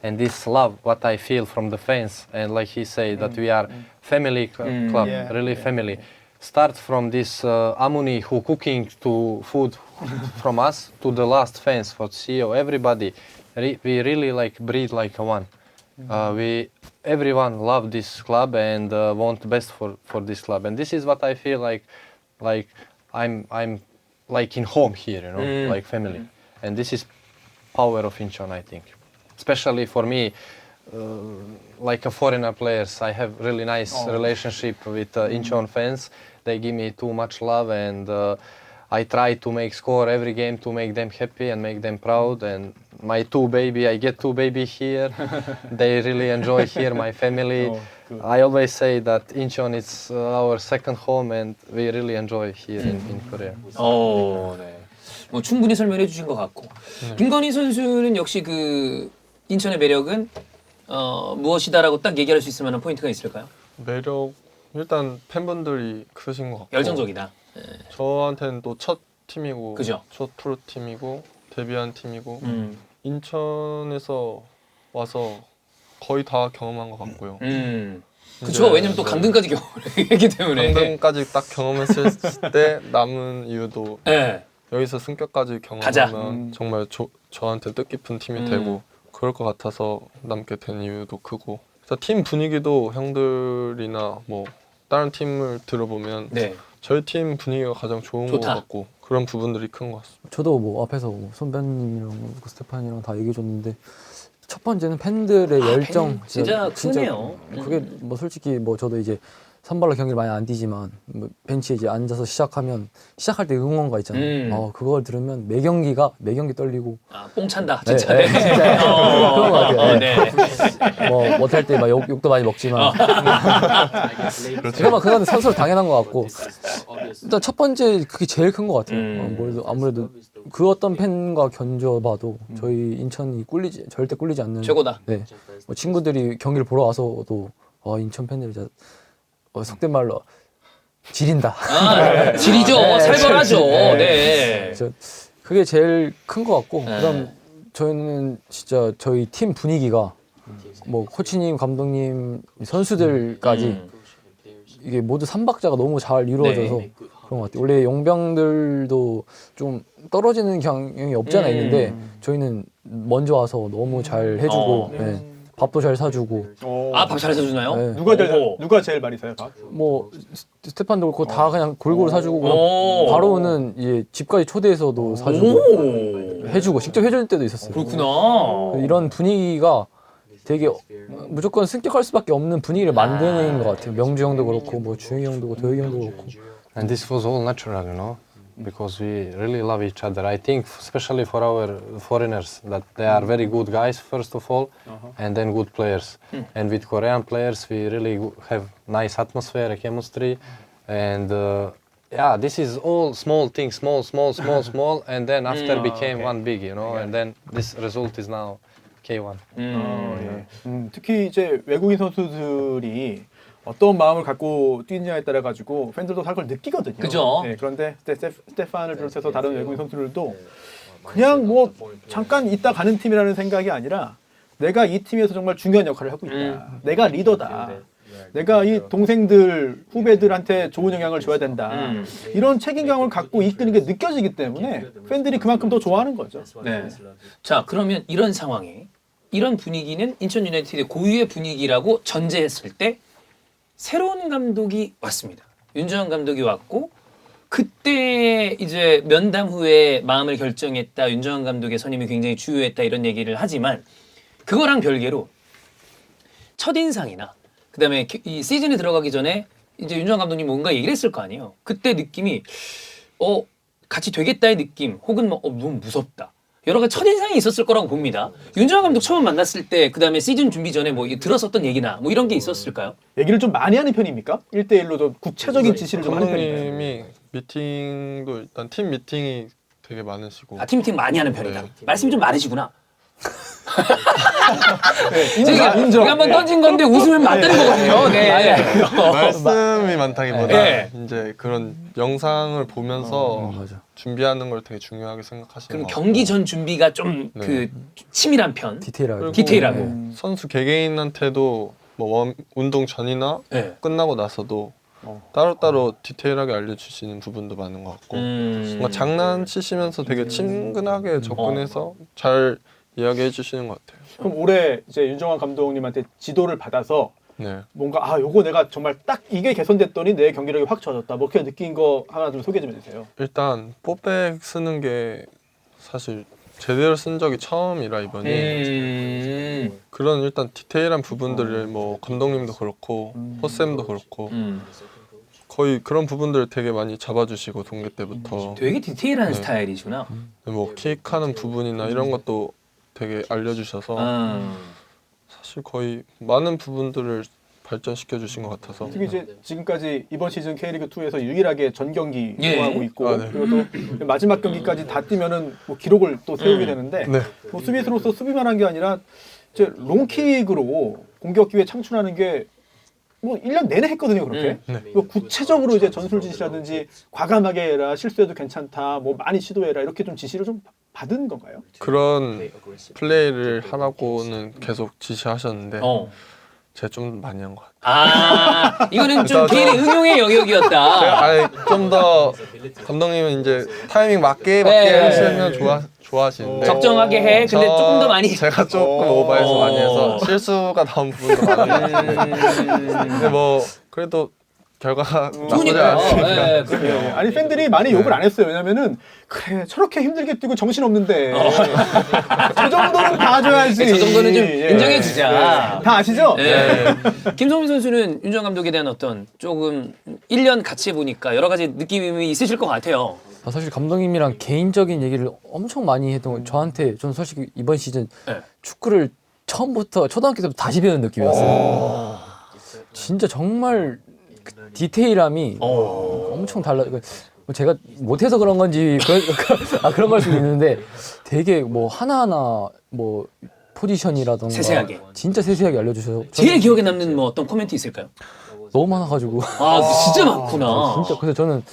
Speaker 5: and this love, what I feel from the fans, and like he said, that we are family club, really family. Start from this Amuni who cooking to food from us to the last fans for CEO, everybody. We really like breathe like a one. Everyone love this club and want best for this club, and this is what I feel like I'm like in home here, you know, like family. And this is power of Incheon, I think. Especially for me, like a foreigner players, I have really nice relationship with Incheon fans. They give me too much love, and I try to make score every game to make them happy and make them proud. And my I get two baby here. They really enjoy here, my family. I always say that Incheon is our second home, and we really enjoy here in Korea.
Speaker 1: 네. 뭐 충분히 설명해 주신 것 같고 김건희 선수는 역시 그 인천의 매력은 무엇이다라고 딱 얘기할 수 있을 만한 포인트가 있을까요?
Speaker 2: 매력 일단 팬분들이 크신 것 같고
Speaker 1: 열정적이다.
Speaker 2: 저한테는 또 첫 팀이고
Speaker 1: 그죠?
Speaker 2: 첫 프로 팀이고 데뷔한 팀이고 인천에서 와서 거의 다 경험한 것 같고요.
Speaker 1: 그렇죠. 왜냐면 또 강등까지 경험을 했기 때문에.
Speaker 2: 강등까지 딱 경험했을 때 남은 이유도
Speaker 1: 네.
Speaker 2: 여기서 승격까지
Speaker 1: 가자.
Speaker 2: 경험하면 정말 저한테 뜻깊은 팀이 되고 그럴 것 같아서 남게 된 이유도 크고 그래서 팀 분위기도 형들이나 뭐 다른 팀을 들어보면
Speaker 1: 네.
Speaker 2: 저희 팀 분위기가 가장 좋은 것
Speaker 1: 좋다.
Speaker 2: 같고 그런 부분들이 큰 것 같습니다.
Speaker 3: 저도 뭐 앞에서 뭐 선배님이랑 스테판이랑 다 얘기해줬는데 첫 번째는 팬들의 열정
Speaker 1: 팬 진짜 크네요.
Speaker 3: 그게 뭐 솔직히 뭐 저도 이제 선발로 경기를 많이 안 뛰지만 뭐 벤치에 이제 앉아서 시작하면 시작할 때 응원가 있잖아요. 그걸 들으면 매 경기 떨리고
Speaker 1: 뽕 찬다.
Speaker 3: 네,
Speaker 1: 진짜.
Speaker 3: 네, 진짜 그런 것 같아요.
Speaker 1: 네.
Speaker 3: 뭐 못할 때 막 욕도 많이 먹지만 그건 선수로 당연한 것 같고 일단 첫 번째 그게 제일 큰 것 같아요. 아무래도 그 어떤 팬과 견줘봐도 저희 인천이 절대 꿀리지 않는
Speaker 1: 최고다.
Speaker 3: 네. 뭐 친구들이 경기를 보러 와서도 인천 팬들이 진짜 속된 말로 지린다.
Speaker 1: 지리죠.
Speaker 3: 네,
Speaker 1: 살벌하죠.
Speaker 3: 네.
Speaker 1: 네.
Speaker 3: 그게 제일 큰 것 같고
Speaker 1: 네.
Speaker 3: 그다음 저희는 진짜 저희 팀 분위기가 뭐 코치님, 감독님, 선수들까지 이게 모두 삼박자가 너무 잘 이루어져서
Speaker 1: 네.
Speaker 3: 그런 것 같아요. 원래 용병들도 좀 떨어지는 경향이 없지 않아 있는데 저희는 먼저 와서 너무 잘 해주고 네. 밥도 잘 사주고
Speaker 1: 밥 잘 사주나요?
Speaker 3: 네.
Speaker 4: 누가 제일 많이 사요? 밥?
Speaker 3: 뭐 스테판도 그렇고 다 그냥 골고루 사주고
Speaker 1: 오.
Speaker 3: 바로는 이제 집까지 초대해서도 사주고 해주고 직접 해줄 때도 있었어요.
Speaker 1: 그렇구나.
Speaker 3: 이런 분위기가 되게 무조건 승격할 수밖에 없는 분위기를 만드는 것 같아요. 명주 형도 그렇고 뭐 주영이 형도 그렇고 도혁이 형도 그렇고.
Speaker 5: And this was all natural, you know, because we really love each other. I think, especially for our foreigners, that they are very good guys first of all, and then good players. And with Korean players, we really have nice atmosphere, chemistry, and yeah, this is all small things, small, and then after became one big, you know, and then this result is now K1.
Speaker 4: 특히 이제 외국인 선수들이 어떤 마음을 갖고 뛰느냐에 따라 가지고 팬들도 다른 걸 느끼거든요.
Speaker 1: 그죠.
Speaker 4: 네, 그런데 스테판을 비롯해서 다른 외국인 선수들도 그냥 뭐 잠깐 있다 가는 팀이라는 생각이 아니라 내가 이 팀에서 정말 중요한 역할을 하고 있다. 내가 리더다. 내가 이 동생들, 후배들한테 좋은 영향을 줘야 된다. 이런 책임감을 갖고 이끄는 게 느껴지기 때문에 팬들이 그만큼 더 좋아하는 거죠.
Speaker 1: 네. 자, 그러면 이런 상황에 이런 분위기는 인천 유나이티드의 고유의 분위기라고 전제했을 때 새로운 감독이 왔습니다. 윤정환 감독이 왔고 그때 이제 면담 후에 마음을 결정했다. 윤정환 감독의 선임이 굉장히 주요했다 이런 얘기를 하지만 그거랑 별개로 첫인상이나 그다음에 이 시즌에 들어가기 전에 이제 윤정환 감독님 뭔가 얘기를 했을 거 아니에요. 그때 느낌이 같이 되겠다의 느낌 혹은 뭐 너무 무섭다. 여러 가지 첫인상이 있었을 거라고 봅니다. 윤정환 감독 처음 만났을 때 그다음에 시즌 준비 전에 뭐 들었었던 얘기나 뭐 이런 게 있었을까요?
Speaker 4: 얘기를 좀 많이 하는 편입니까? 1대1로 좀 구체적인 지시를 좀 하는 편인가요?
Speaker 2: 감독님이 미팅도 일단 팀 미팅이 되게 많으시고
Speaker 1: 아, 팀 많이 하는 편이다.
Speaker 2: 네.
Speaker 1: 말씀이 좀 많으시구나.
Speaker 4: 인정.
Speaker 1: 제가 한번 던진 건데 웃으면 맞다는 거거든요. 네.
Speaker 2: 말씀이 많다기보다
Speaker 1: 네.
Speaker 2: 이제 그런 영상을 보면서
Speaker 3: 맞아.
Speaker 2: 준비하는 걸 되게 중요하게 생각하시는
Speaker 1: 그럼
Speaker 2: 것 같고
Speaker 1: 경기 전 준비가 좀
Speaker 2: 네.
Speaker 1: 그 치밀한 편.
Speaker 3: 디테일하게.
Speaker 2: 그리고
Speaker 1: 디테일하고.
Speaker 2: 선수 개개인한테도 뭐 운동 전이나
Speaker 1: 네.
Speaker 2: 끝나고 나서도 따로따로 디테일하게 알려주시는 부분도 많은 것 같고 뭔가 장난치시면서 되게 친근하게 접근해서 잘 이야기해 주시는 것 같아요.
Speaker 4: 그럼 올해 이제 윤정환 감독님한테 지도를 받아서
Speaker 2: 네.
Speaker 4: 뭔가 요거 내가 정말 딱 이게 개선됐더니 내 경기력이 확 좋아졌다. 뭐 그렇게 느낀 거 하나 좀 소개 좀 해주세요.
Speaker 2: 일단 뽀백 쓰는 게 사실 제대로 쓴 적이 처음이라 이번이 그런 일단 디테일한 부분들을 뭐 감독님도 그렇고 호쌤도 그렇고 거의 그런 부분들을 되게 많이 잡아주시고 동계 때부터
Speaker 1: 되게 디테일한
Speaker 2: 네.
Speaker 1: 스타일이구나.
Speaker 2: 뭐 킥하는 부분이나 이런 것도 되게 알려주셔서 사실 거의 많은 부분들을 발전시켜 주신 것 같아서.
Speaker 4: 특히 이제 지금까지 이번 시즌 K리그 2에서 유일하게 전 경기
Speaker 1: 예.
Speaker 4: 소화하고 있고
Speaker 2: 아, 네.
Speaker 4: 그리고 또 마지막 경기까지 다 뛰면은 뭐 기록을 또 세우게 되는데
Speaker 2: 네.
Speaker 4: 뭐 수비수로서 수비만 한 게 아니라 이제 롱킥으로 공격 기회 창출하는 게 뭐 1년 내내 했거든요, 그렇게. 뭐 구체적으로 이제 전술 지시라든지 과감하게 해라, 실수해도 괜찮다, 뭐 많이 시도해라 이렇게 좀 지시를 좀 받은 건가요?
Speaker 2: 그런 플레이를 하라고는 계속 지시하셨는데 제가 좀 많이 한 것 같아요.
Speaker 1: 아, 이거는 좀 개인의 응용의 영역이었다.
Speaker 2: 아니 좀 더 감독님은 이제 타이밍 맞게
Speaker 1: 네.
Speaker 2: 하시면 좋아하시는데
Speaker 1: 적정하게 해. 근데 조금 더 많이.
Speaker 2: 제가 조금 오버해서 많이 해서 실수가 나온 부분도 많아요. 근데 뭐 그래도 결과가 나쁘지
Speaker 1: 좋으니까.
Speaker 2: 않으니까.
Speaker 1: 네, 그럼요.
Speaker 4: 예. 아니 팬들이 많이 욕을 안 했어요. 왜냐면은 그래 저렇게 힘들게 뛰고 정신 없는데 저 정도는 봐줘야지.
Speaker 1: 저 정도는 좀
Speaker 4: 예.
Speaker 1: 인정해주자.
Speaker 4: 다 아시죠?
Speaker 1: 네. 김성민 선수는 윤정 감독에 대한 어떤 조금 1년 같이 해보니까 여러 가지 느낌이 있으실 것 같아요.
Speaker 3: 사실 감독님이랑 개인적인 얘기를 엄청 많이 했던 거 저한테 저는 솔직히 이번 시즌
Speaker 1: 네.
Speaker 3: 축구를 처음부터 초등학교 때부터 다시 배우는 느낌이었어요. 진짜 정말 그 디테일함이 엄청 달라. 제가 못해서 그런 건지 그런 걸 수도 있는데 되게 뭐 하나하나 뭐 포지션이라던가
Speaker 1: 세세하게.
Speaker 3: 진짜 세세하게 알려주셔서
Speaker 1: 제일 기억에 남는 뭐 어떤 코멘트 있을까요?
Speaker 3: 너무 많아가지고
Speaker 1: 아, 진짜 많구나.
Speaker 3: 진짜 그래서 저는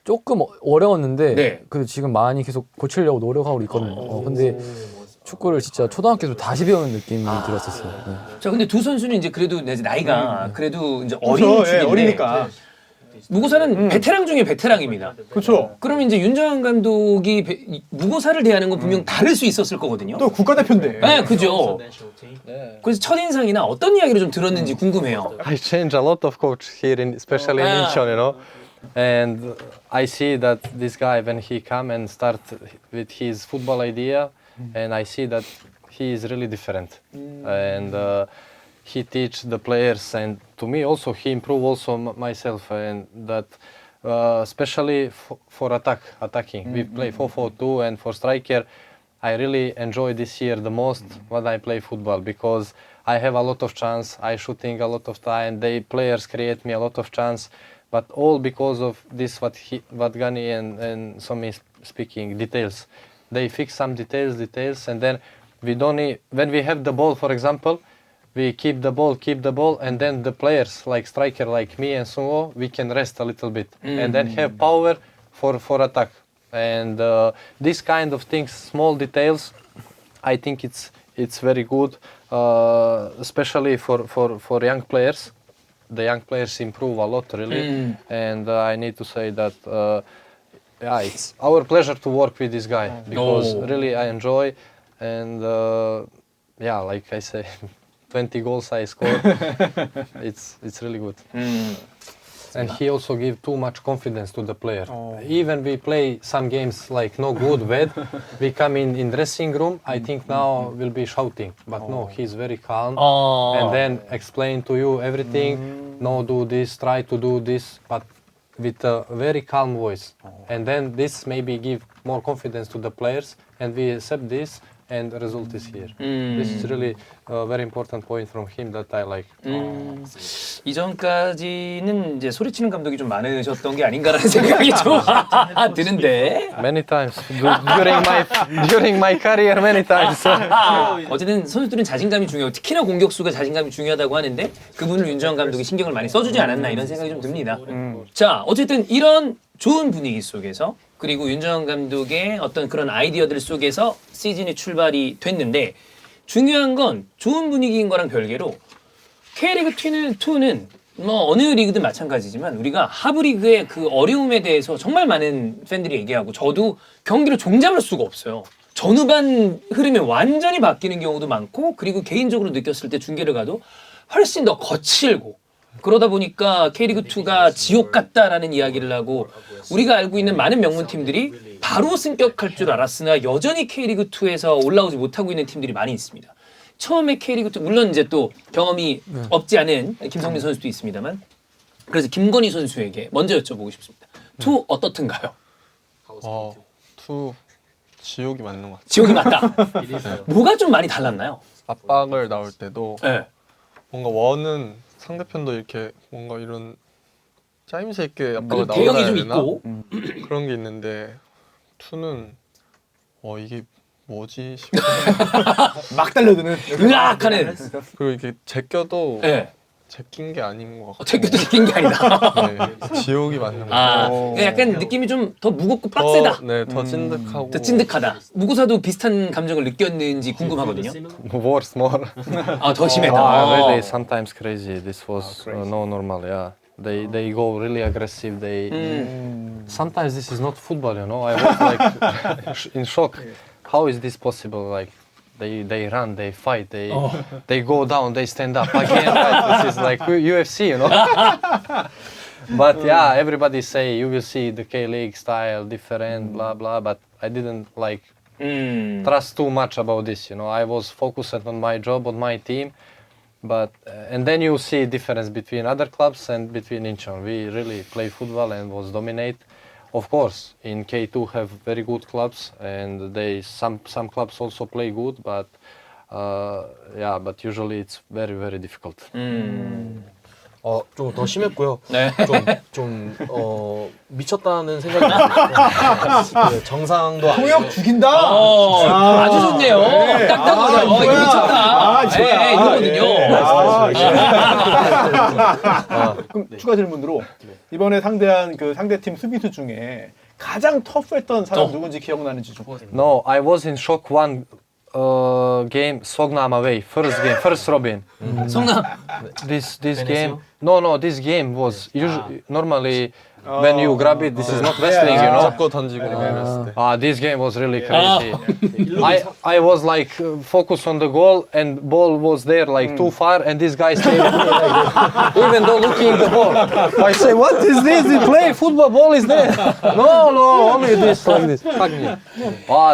Speaker 3: 조금 어려웠는데
Speaker 1: 네.
Speaker 3: 그래도 지금 많이 계속 고치려고 노력하고 있거든요. 근데 축구를 진짜 초등학교 때 다시 배우는 느낌이 들었었어요. 네.
Speaker 1: 자, 근데 두 선수는 이제 그래도 이제 나이가 그래도 이제 어린
Speaker 4: 그렇죠.
Speaker 1: 축인데
Speaker 4: 예, 어리니까.
Speaker 1: 무고사는 베테랑 중에 베테랑입니다.
Speaker 4: 그렇죠.
Speaker 1: 그럼 이제 윤정환 감독이 무고사를 대하는 건 분명 다를 수 있었을 거거든요.
Speaker 4: 또 국가대표인데.
Speaker 1: 네, 그죠. 그래서 첫인상이나 어떤 이야기를 좀 들었는지 궁금해요.
Speaker 5: I change a lot of coach here, especially in Incheon, you know. And I see that this guy, when he come and start with his football idea, and I see that he is really different. And he teach the players, and to me also he improve also myself, and that especially for attacking. We play 4-4-2, and for striker, I really enjoy this year the most when I play football because I have a lot of chance. I shooting a lot of time. They players create me a lot of chance, but all because of this what Gani and Somi speaking details. They fix some details, and then we don't need, when we have the ball, for example, we keep the ball, and then the players like striker like me and Sungo, we can rest a little bit, and then have power for attack. And this kind of things, small details, I think it's very good, especially for young players. The young players improve a lot really, and I need to say that yeah, it's our pleasure to work with this guy because really I enjoy, and yeah, like I say, 20 goals I scored. It's really good. And he also give too much confidence to the player. Even we play some games like no good, bad, we come in dressing room, I think now we'll be shouting. But no, he's very calm and then explain to you everything. No, do this, try to do this, but with a very calm voice. And then this maybe give more confidence to the players, and we accept this, and the result is here. This is really a very important point from him that I like.
Speaker 1: 이전까지는 이제 소리치는 감독이 좀 많으셨던 게 아닌가라는 생각이 좀 드는데.
Speaker 5: Many times during my career, many times.
Speaker 1: 어쨌든 선수들은 자신감이 중요하고 특히나 공격수가 자신감이 중요하다고 하는데 그분을 윤정환 감독이 신경을 많이 써주지 않았나 이런 생각이 좀 듭니다. 자, 어쨌든 이런 좋은 분위기 속에서 그리고 윤정환 감독의 어떤 그런 아이디어들 속에서 시즌이 출발이 됐는데 중요한 건 좋은 분위기인 거랑 별개로 K리그 2는 뭐 어느 리그든 마찬가지지만 우리가 하브리그의 그 어려움에 대해서 정말 많은 팬들이 얘기하고 저도 경기를 종잡을 수가 없어요. 전후반 흐름이 완전히 바뀌는 경우도 많고 그리고 개인적으로 느꼈을 때 중계를 가도 훨씬 더 거칠고 그러다 보니까 K리그2가 지옥 같다라는 이야기를 하고 우리가 알고 있는 많은 명문팀들이 바로 승격할 줄 알았으나 여전히 K리그2에서 올라오지 못하고 있는 팀들이 많이 있습니다. 처음에 K리그2 물론 이제 또 경험이 없지 않은 김성민 선수도 있습니다만 그래서 김건희 선수에게 먼저 여쭤보고 싶습니다. 2 어떻든가요?
Speaker 2: 2 지옥이 맞는 것 같아요.
Speaker 1: 지옥이 맞다. 뭐가 좀 많이 달랐나요?
Speaker 2: 압박을 나올 때도
Speaker 1: 네.
Speaker 2: 뭔가 원은 상대편도 이렇게 뭔가 이런 짜임새 있게 압박을
Speaker 1: 그 개형이
Speaker 2: 나와야
Speaker 1: 좀
Speaker 2: 되나?
Speaker 1: 있고.
Speaker 2: 그런 게 있는데 투는 이게 뭐지 싶어.
Speaker 4: 막 달려드는.
Speaker 1: 으악하는.
Speaker 2: 그리고 이게 제껴도
Speaker 1: 예.
Speaker 2: 제낀 게 아닌 것 같고.
Speaker 1: 제껴도 제낀 게 아니다.
Speaker 2: 네, 지옥이 맞는 것
Speaker 1: 아,
Speaker 2: 같아요.
Speaker 1: 그러니까 약간 느낌이 좀 더 무겁고 빡세다.
Speaker 2: 더 찐득하고.
Speaker 1: 더 찐득하다. 무고사도 비슷한 감정을 느꼈는지 궁금하거든요.
Speaker 5: Worse, more.
Speaker 1: 아, 더 심했다.
Speaker 5: Really, sometimes crazy. This was no normal. Yeah, they go really aggressive. They sometimes this is not football. You know, I was like in shock. How is this possible? Like they run, they fight, they go down, they stand up again. Right? This is like UFC. You know. But yeah, everybody say you will see the K-League style different, blah blah. But I didn't like trust too much about this. You know, I was focused on my job, on my team. But and then you see difference between other clubs and between Incheon. We really play football and was dominate. Of course, in K2 have very good clubs and some clubs also play good. But yeah, but usually it's very difficult.
Speaker 6: 좀 더 심했고요.
Speaker 1: 네.
Speaker 6: 미쳤다는 생각이 들었어요. 네, 정상도
Speaker 4: 통역 죽인다.
Speaker 1: 아주 좋네요. 딱딱하죠. 이거
Speaker 4: 이거야.
Speaker 1: 미쳤다.
Speaker 4: 좋아.
Speaker 1: 네, 이거거든요.
Speaker 4: 그럼 추가 질문으로 이번에 상대한 그 상대팀 수비수 중에 가장 터프했던 사람 누군지 기억나는지 좀.
Speaker 5: No, I was in shock one game, Sognam away, first Robin.
Speaker 1: 성남.
Speaker 5: This game, no, this game was usually normally when you grab it, this is not wrestling, you know.
Speaker 2: 잡고 던지고 이랬을 때.
Speaker 5: This game was really crazy. I was like focused on the goal and ball was there like too far and this guy stayed even though looking the ball. I say, what is this? We play football, ball is there. No, only this like this. Fuck me.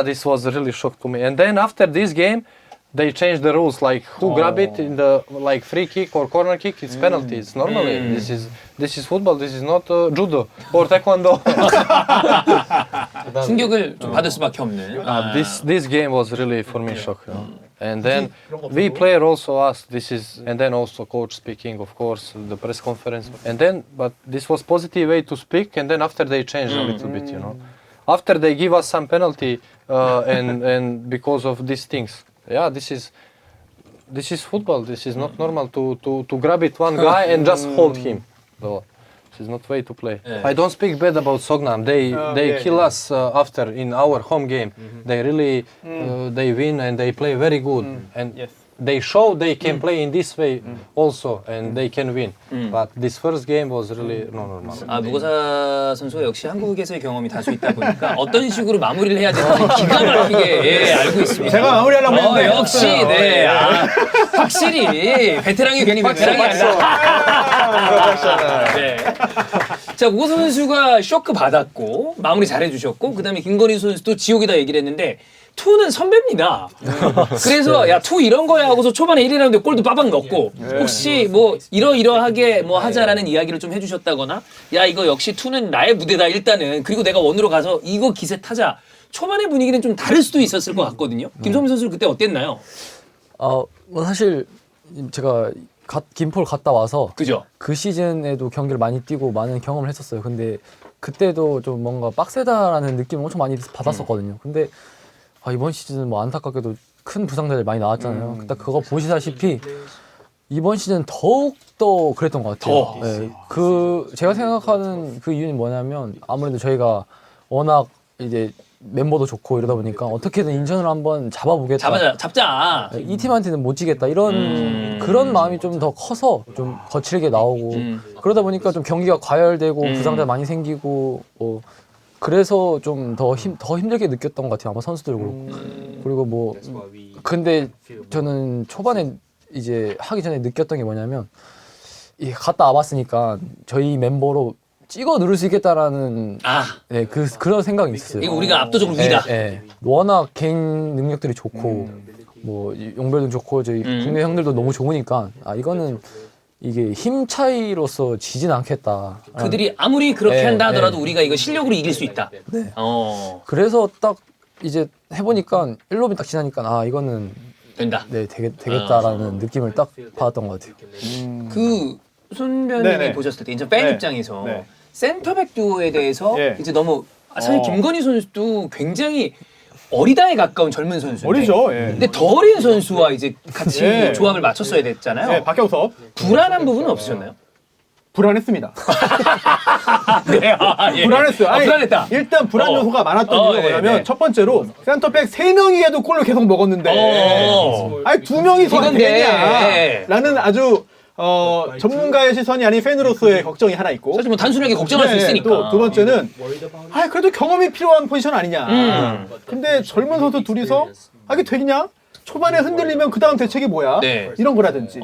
Speaker 5: This was really shock to me. And then after this game, they changed the rules. Like who grab it in the like free kick or corner kick, it's penalty. It's normally this is football. This is not judo or taekwondo.
Speaker 1: 충격을 좀 받을 수밖에 없는.
Speaker 5: This game was really for me shock. You know? And then we player also asked this is and then also coach speaking, of course, the press conference. And then but this was positive way to speak and then after they changed a little bit, you know. After they give us some penalty and because of these things. Yeah, this is football. This is not normal to grab it one guy and just hold him. So, this is not way to play. I don't speak bad about Sognam. They kill us after in our home game. They really they win and they play very good and they show they can play in this way also and they can win. But this first game was really not normal.
Speaker 1: 무고사 선수가 역시 한국에서의 경험이 다수 있다 보니까 어떤 식으로 마무리를 해야 되는지 기가 막히게 알고 있습니다.
Speaker 4: 제가 마무리하려고 했는데
Speaker 1: 역시 네. 확실히 베테랑이 괜히 베테랑이 아니라. 네. 자, 무고사 선수가 쇼크 받았고 마무리 잘해주셨고 그다음에 김건희 선수도 지옥이다 얘기를 했는데 투는 선배입니다. 그래서 야, 투 이런 거야 하고서 초반에 1라운드에 골도 빠박 넣고 혹시 뭐 이러이러하게 뭐 하자라는 이야기를 좀 해주셨다거나 야, 이거 역시 투는 나의 무대다 일단은 그리고 내가 원으로 가서 이거 기세 타자 초반의 분위기는 좀 다를 수도 있었을 것 같거든요. 김성민 선수 그때 어땠나요?
Speaker 3: 뭐 사실 제가 김포를 갔다 와서
Speaker 1: 그죠?
Speaker 3: 그 시즌에도 경기를 많이 뛰고 많은 경험을 했었어요. 근데 그때도 좀 뭔가 빡세다라는 느낌을 엄청 많이 받았었거든요. 근데 이번 시즌은 뭐 안타깝게도 큰 부상자들이 많이 나왔잖아요. 그때 그거 보시다시피 이번 시즌 더욱 더 그랬던 것 같아요. 네, 제가 생각하는 그 이유는 뭐냐면 아무래도 저희가 워낙 이제 멤버도 좋고 이러다 보니까 어떻게든 인천을 한번 잡아보겠다.
Speaker 1: 잡자.
Speaker 3: 이 팀한테는 못 지겠다. 이런 그런 마음이 좀 더 커서 좀 거칠게 나오고 그러다 보니까 좀 경기가 과열되고 부상자 많이 생기고 그래서 좀 더 힘들게 느꼈던 것 같아요. 아마 선수들 그렇고. 그리고 뭐 근데 저는 초반에 이제 하기 전에 느꼈던 게 뭐냐면 갔다 와봤으니까 저희 멤버로 찍어 누를 수 있겠다라는 네, 그런 생각이 있었어요.
Speaker 1: 이거 우리가 압도적으로 위다.
Speaker 3: 네. 워낙 개인 능력들이 좋고 뭐 용별도 좋고 저희 국내 형들도 너무 좋으니까 이거는 이게 힘 차이로서 지진 않겠다.
Speaker 1: 그들이 아무리 그렇게 한다 하더라도 우리가 이거 실력으로 이길 수 있다.
Speaker 3: 네. 그래서 딱 이제 해보니까 1로빈 딱 지나니까 이거는
Speaker 1: 된다.
Speaker 3: 네, 되겠다라는 느낌을 딱 받았던 것 같아요.
Speaker 1: 그 손변님이
Speaker 4: 네네.
Speaker 1: 보셨을 때 이제 팬
Speaker 4: 네.
Speaker 1: 입장에서
Speaker 4: 네.
Speaker 1: 센터백 듀오에 대해서
Speaker 4: 예.
Speaker 1: 이제 너무 사실 김건희 선수도 굉장히 어리다에 가까운 젊은 선수인데
Speaker 4: 어리죠. 예.
Speaker 1: 근데 더 어린 선수와 이제 같이
Speaker 4: 예.
Speaker 1: 조합을 맞췄어야 됐잖아요.
Speaker 4: 네, 박경섭
Speaker 1: 불안한 부분은 없으셨나요?
Speaker 4: 불안했습니다.
Speaker 1: 네, 예.
Speaker 4: 불안했어요. 아니,
Speaker 1: 불안했다.
Speaker 4: 일단 불안 요소가 많았던 이유가
Speaker 1: 네,
Speaker 4: 뭐냐면
Speaker 1: 네.
Speaker 4: 첫 번째로 센터백 3명이 해도 골을 계속 먹었는데 아니 2명이서
Speaker 1: 이건데.
Speaker 4: 되냐라는 아주 전문가의 시선이 아닌 팬으로서의 걱정이 하나 있고
Speaker 1: 사실 뭐 단순하게 걱정할 수
Speaker 4: 네,
Speaker 1: 있으니까.
Speaker 4: 또 두 번째는 그래도 경험이 필요한 포지션 아니냐. 근데 젊은 선수 둘이서 이게 되냐? 초반에 흔들리면 그 다음 대책이 뭐야?
Speaker 1: 네.
Speaker 4: 이런 거라든지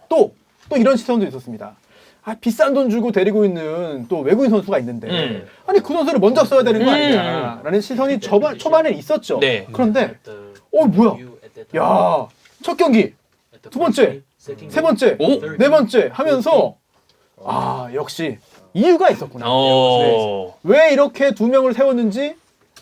Speaker 4: 또 이런 시선도 있었습니다. 비싼 돈 주고 데리고 있는 또 외국인 선수가 있는데 아니 그 선수를 먼저 써야 되는 거 아니냐라는 시선이 초반에 있었죠.
Speaker 1: 네.
Speaker 4: 그런데 뭐야? 야, 첫 경기, 두 번째, 세 번째, 네 번째 하면서 역시 이유가 있었구나. 네. 왜 이렇게 2명을 세웠는지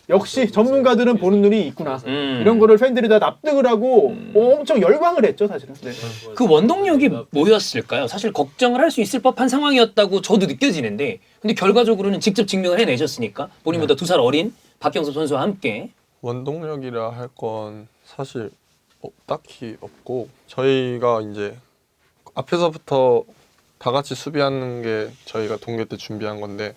Speaker 4: 역시 전문가들은 보는 눈이 있구나. 이런 거를 팬들이 다 납득을 하고 엄청 열광을 했죠, 사실은. 네.
Speaker 1: 그 원동력이 뭐였을까요? 사실 걱정을 할 수 있을 법한 상황이었다고 저도 느껴지는데 근데 결과적으로는 직접 증명을 해내셨으니까 본인보다 2살 어린 박경섭 선수와 함께
Speaker 2: 원동력이라 할 건 사실 딱히 없고 저희가 이제 앞에서부터 다 같이 수비하는 게 저희가 동계 때 준비한 건데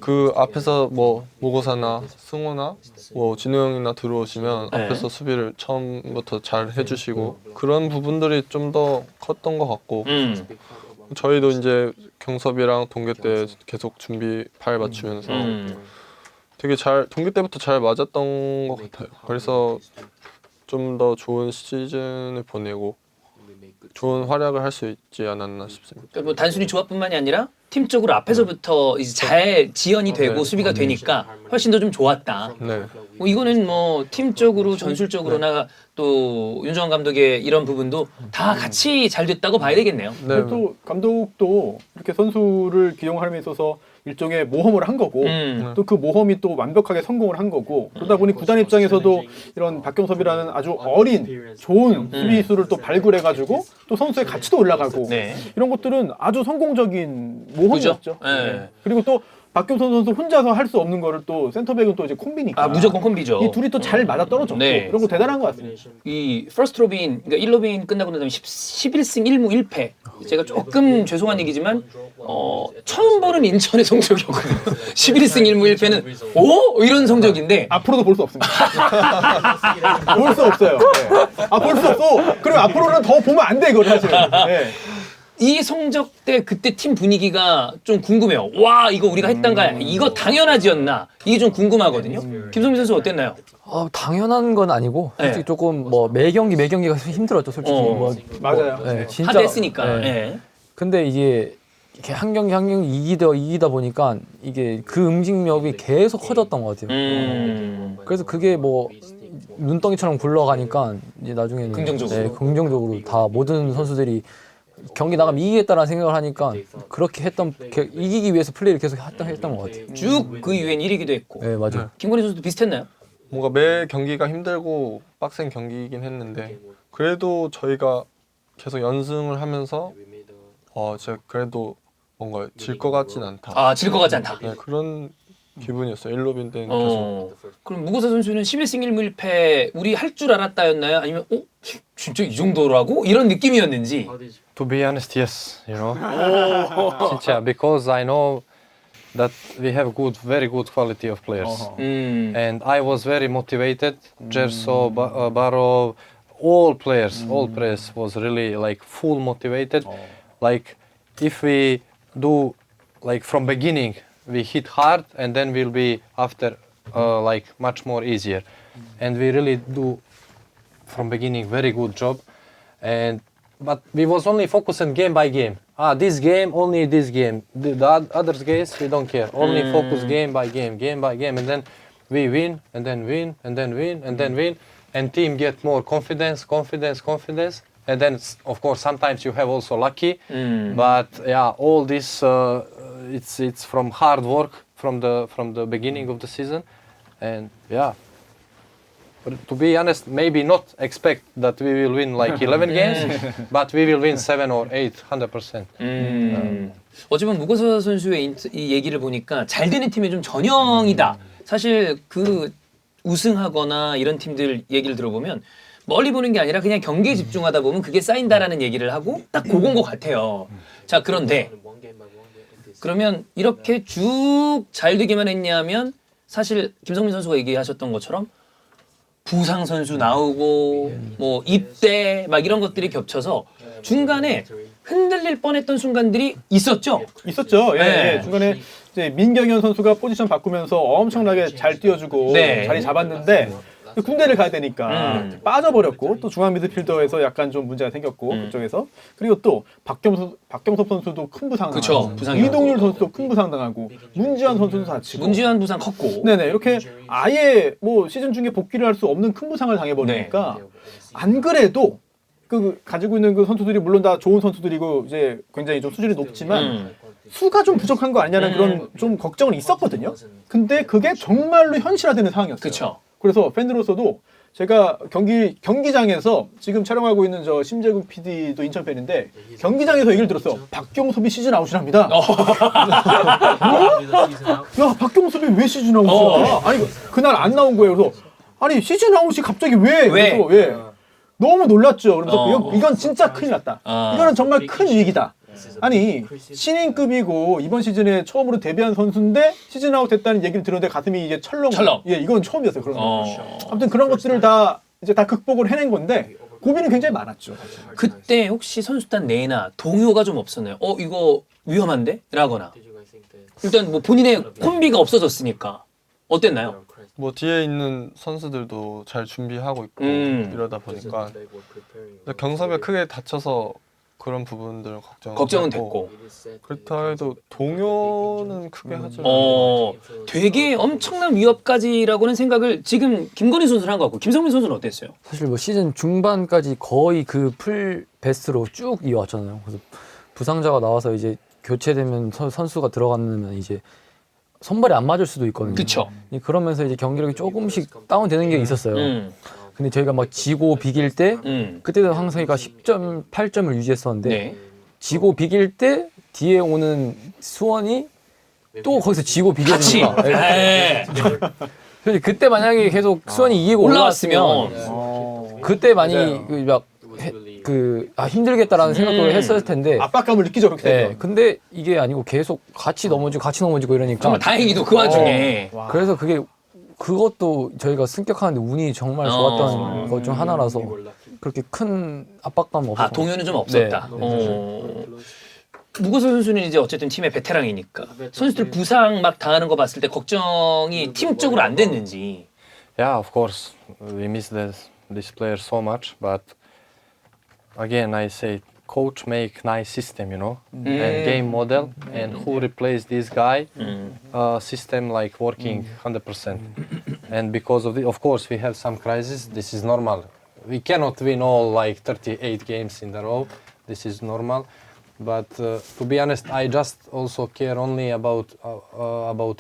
Speaker 2: 그 앞에서 뭐 모고사나 승호나 뭐 진우 형이나 들어오시면
Speaker 1: 네.
Speaker 2: 앞에서 수비를 처음부터 잘 해주시고 그런 부분들이 좀 더 컸던 것 같고 저희도 이제 경섭이랑 동계 때 계속 준비 발 맞추면서 되게 잘 동계 때부터 잘 맞았던 것 같아요. 그래서 좀 더 좋은 시즌을 보내고 좋은 활약을 할 수 있지 않았나 싶습니다.
Speaker 1: 그러니까 뭐 단순히 조합뿐만이 아니라 팀적으로 앞에서부터 이제 잘 지연이 되고 수비가 되니까 훨씬 더 좀 좋았다.
Speaker 2: 네.
Speaker 1: 뭐 이거는 뭐 팀적으로 전술적으로나 또 윤정환 감독의 이런 부분도 다 같이 잘 됐다고 봐야 되겠네요.
Speaker 2: 네.
Speaker 4: 또 감독도 이렇게 선수를 기용함에 있어서 일종의 모험을 한 거고 또 그 모험이 또 완벽하게 성공을 한 거고 그러다 보니 구단 입장에서도 이런 박경섭이라는 아주 어린 좋은 수비수를 또 발굴해가지고 또 선수의 가치도 올라가고
Speaker 1: 네.
Speaker 4: 이런 것들은 아주 성공적인 모험이었죠.
Speaker 1: 그죠? 네.
Speaker 4: 그리고 또 박경섭 선수 혼자서 할 수 없는 거를 또 센터백은 또 이제 콤비니까
Speaker 1: 무조건 콤비죠.
Speaker 4: 이 둘이 또 잘 맞아 떨어졌고
Speaker 1: 네.
Speaker 4: 이런 거 대단한 것 같습니다.
Speaker 1: 이 퍼스트 로빈, 그러니까 1로빈 끝나고 나면 11승 1무 1패. 제가 조금 죄송한 얘기지만 처음 보는 인천의 성적이었거든요. 11승 1무 1패는 이런 성적인데
Speaker 4: 앞으로도 볼 수 없습니다. 볼 수 없어요. 네. 볼 수 없고 그리고 앞으로는 더 보면 안 돼 이거 사실. 네.
Speaker 1: 이 성적 때 그때 팀 분위기가 좀 궁금해요. 와 이거 우리가 했던가 이거 당연하지였나 이게 좀 궁금하거든요. 김성민 선수 어땠나요?
Speaker 3: 당연한 건 아니고 솔직히
Speaker 1: 네.
Speaker 3: 조금 뭐 매 경기가 힘들었죠, 솔직히.
Speaker 4: 맞아요.
Speaker 3: 네, 진짜.
Speaker 1: 한대 했으니까.
Speaker 3: 네.
Speaker 1: 네.
Speaker 3: 근데 이게 이렇게 한 경기 이기다 보니까 이게 그 응징력이 계속 커졌던 것 같아요. 그래서 그게 뭐 눈덩이처럼 굴러가니까 이제 나중에는
Speaker 1: 긍정적으로.
Speaker 3: 네, 긍정적으로 다 모든 선수들이 경기 나가면 이기겠다라는 생각을 하니까 그렇게 이기기 위해서 플레이를 계속 했던 것 같아요.
Speaker 1: 쭉 그 이후엔 1위기도 했고.
Speaker 3: 네, 맞아요.
Speaker 1: 김건희 선수도 비슷했나요?
Speaker 2: 뭔가 매 경기가 힘들고 빡센 경기이긴 했는데 그래도 저희가 계속 연승을 하면서 제가 그래도 뭔가 질 것 같진 않다.
Speaker 1: 질 것 같지 않다.
Speaker 2: 네, 그런 기분이었어요. 1로빈 때는 계속.
Speaker 1: 그럼 무고사 선수는 11승 1무 1패 우리 할 줄 알았다였나요? 아니면 진짜 이 정도라고? 이런 느낌이었는지.
Speaker 5: To be honest, yes, you know. 진짜, because I know that we have very good quality of players. And I was very motivated. Gerso, Barov, all players was really like full motivated. Like if we do like from beginning, we hit hard and then we'll be after like much more easier. And we really do from beginning very good job. But we was only focusing game by game. This game, only this game. The other games, we don't care. Only focus game by game, and then we win, and then win, and then win, and then win, and team get more confidence, and then of course sometimes you have also lucky. But yeah, all this it's from hard work from the beginning of the season, and yeah. to be honest, maybe not expect that we will win like 11 games, but we will win 7 or 8, 100%.
Speaker 1: 어쩌면 무거서 선수의 이 얘기를 보니까 잘 되는 팀의 좀 전형이다. 사실 그 우승하거나 이런 팀들 얘기를 들어보면 멀리 보는 게 아니라 그냥 경기에 집중하다 보면 그게 쌓인다라는 얘기를 하고 딱 그건 것 같아요. 자, 그런데 그러면 이렇게 쭉 잘 되기만 했냐면 사실 김성민 선수가 얘기하셨던 것처럼 부상 선수 나오고 뭐 입대 막 이런 것들이 겹쳐서 중간에 흔들릴 뻔했던 순간들이 있었죠.
Speaker 4: 있었죠. 예,
Speaker 1: 네.
Speaker 4: 예. 중간에 이제 민경현 선수가 포지션 바꾸면서 엄청나게 잘 뛰어주고
Speaker 1: 네.
Speaker 4: 자리 잡았는데 군대를 가야 되니까 빠져버렸고 또 중앙 미드필더에서 약간 좀 문제가 생겼고 그쪽에서 그리고 또 박경섭 선수도 큰 부상
Speaker 1: 그쵸,
Speaker 4: 당하고
Speaker 1: 부상이
Speaker 4: 이동률 선수도 큰 부상 당하고 문지환 선수도 다치고
Speaker 1: 문지환 부상 컸고
Speaker 4: 네네 이렇게 아예 뭐 시즌 중에 복귀를 할 수 없는 큰 부상을 당해버리니까 안 그래도 그 가지고 있는 그 선수들이 물론 다 좋은 선수들이고 이제 굉장히 좀 수준이 높지만 수가 좀 부족한 거 아니냐는 그런 좀 걱정은 있었거든요. 근데 그게 정말로 현실화되는 상황이었어요.
Speaker 1: 그쵸.
Speaker 4: 그래서 팬으로서도 제가 경기장에서 지금 촬영하고 있는 저 심재국 PD도 인천 팬인데 경기장에서 얘기를 들었어. 박경섭이 시즌 아웃이랍니다. 야, 박경섭이 왜 시즌 아웃이야? 아니 그날 안 나온 거예요. 그래서 아니 시즌 아웃이 갑자기 왜? 그래서 예. 너무 놀랐죠. 그래서 이건 진짜 큰일 났다. 이거는 정말 큰 위기다. 아니 신인급이고 이번 시즌에 처음으로 데뷔한 선수인데 시즌 아웃 됐다는 얘기를 들었는데 가슴이 이제 철렁. 예, 이건 처음이었어요. 그런 거. 아무튼 그런 것들을 다 이제 다 극복을 해낸 건데 고민이 굉장히 많았죠.
Speaker 1: 그때 혹시 선수단 내나 동요가 좀 없었나요? 이거 위험한데? 라거나 일단 뭐 본인의 콤비가 없어졌으니까 어땠나요?
Speaker 2: 뭐 뒤에 있는 선수들도 잘 준비하고 있고 이러다 보니까 경섭이가 크게 다쳐서 그런 부분들
Speaker 1: 걱정은 됐고
Speaker 2: 그렇다 해도 동요는 크게 하지
Speaker 1: 되게 엄청난 위협까지라고는 생각을 지금 김건희 선수는 한 것 같고 김성민 선수는 어땠어요?
Speaker 3: 사실 뭐 시즌 중반까지 거의 그 풀 베스트로 쭉 이어왔잖아요. 그래서 부상자가 나와서 이제 교체되면 선수가 들어가면 이제 선발이 안 맞을 수도 있거든요.
Speaker 1: 그쵸.
Speaker 3: 그러면서 이제 경기력이 조금씩 다운되는 게 있었어요. 근데 저희가 막 지고 비길 때 그때도 항상 10점, 8점을 유지했었는데
Speaker 1: 네.
Speaker 3: 지고 비길 때 뒤에 오는 수원이 또 거기서 지고 비겨주니까 그때 만약에 계속 수원이 이기고 올라왔으면 그때 많이 힘들겠다라는 생각도 했을 텐데
Speaker 4: 압박감을 느끼죠. 그렇게 되면.
Speaker 3: 네, 근데 이게 아니고 계속 같이 넘어지고 이러니까
Speaker 1: 정말 다행히도 그 와중에
Speaker 3: 그래서 그것도 저희가 승격하는데 운이 정말 좋았던 것 중 하나라서 그렇게 큰 압박감 없었고
Speaker 1: 동요는 좀 없었다. 무거서 선수는 이제 어쨌든 팀의 베테랑이니까 선수들 부상 막 당하는 거 봤을 때 걱정이 팀적으로 안 됐는지.
Speaker 5: Yeah, of course, we miss this player so much, but again, I say, coach make nice system, you know, and game model, and who replace this guy, system like working 100%. And because of course, we have some crisis. This is normal. We cannot win all like 38 games in a row. This is normal. But to be honest, I just also care only about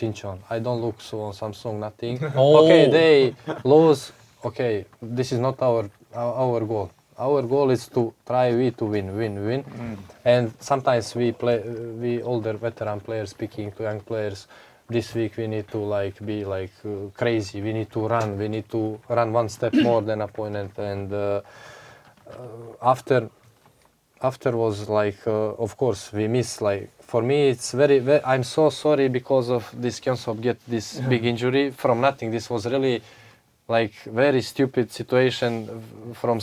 Speaker 5: Incheon. I don't look so on Samsung, nothing. Okay, they lose. Okay, this is not our goal. Our goal is to try to win. And sometimes we older veteran players speaking to young players. This week we need to be crazy. We need to run one step more than opponent. And after was of course we miss. For me it's very I'm so sorry because of this Kyonsop get this big injury from nothing. This was really very stupid situation from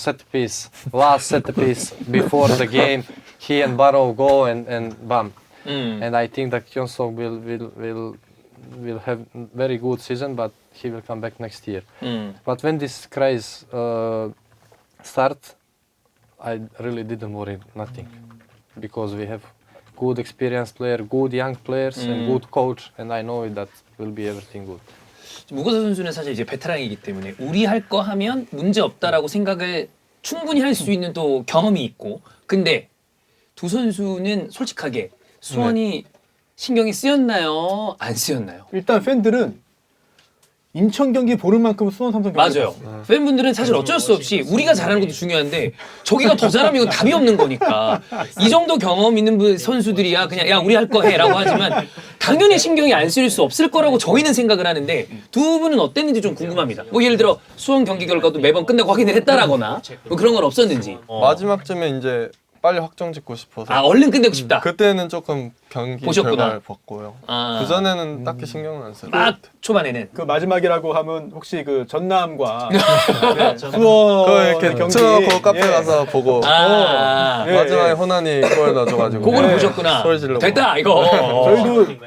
Speaker 5: last set piece before the game. He and Barrow go and bam. And I think that Kyonsok will have very good season, but he will come back next year. But when this crisis start, I really didn't worry nothing because we have good experienced player, good young players, and good coach, and I know that will be everything good.
Speaker 1: 무거서 선수는 사실 이제 베테랑이기 때문에 우리 할 거 하면 문제 없다라고 생각을 충분히 할 수 있는 또 경험이 있고, 근데 두 선수는 솔직하게 수원이 신경이 쓰였나요? 안 쓰였나요?
Speaker 4: 일단 팬들은 인천 경기 보는 만큼 수원 삼성 경기
Speaker 1: 맞아요. 팬분들은 사실 어쩔 수 없이 우리가 잘하는 것도 중요한데 저기가 더 잘하면 이건 답이 없는 거니까 이 정도 경험 있는 선수들이야 그냥 야 우리 할 거 해라고 하지만 당연히 신경이 안 쓰일 수 없을 거라고 저희는 생각을 하는데 두 분은 어땠는지 좀 궁금합니다. 뭐 예를 들어 수원 경기 결과도 매번 끝나고 확인을 했다라거나 뭐 그런 건 없었는지.
Speaker 2: 마지막쯤에 이제 빨리 확정 짓고 싶어서
Speaker 1: 아 얼른 끝내고 싶다.
Speaker 2: 그때는 조금 경기
Speaker 1: 보셨구나.
Speaker 2: 결과를 봤고요.
Speaker 1: 아.
Speaker 2: 그 전에는 딱히 신경은 안 써요.
Speaker 1: 막 초반에는.
Speaker 4: 그 마지막이라고 하면 혹시 그 전남과 네, 수원
Speaker 2: 그거 이렇게
Speaker 4: 경기
Speaker 2: 틀어놓고 카페
Speaker 4: 예.
Speaker 2: 가서 보고
Speaker 4: 예,
Speaker 2: 마지막에
Speaker 4: 예.
Speaker 2: 호난이 골 넣어줘가지고
Speaker 1: 그거를
Speaker 4: 네.
Speaker 1: 보셨구나.
Speaker 2: 소리 지르고.
Speaker 1: 됐다 이거.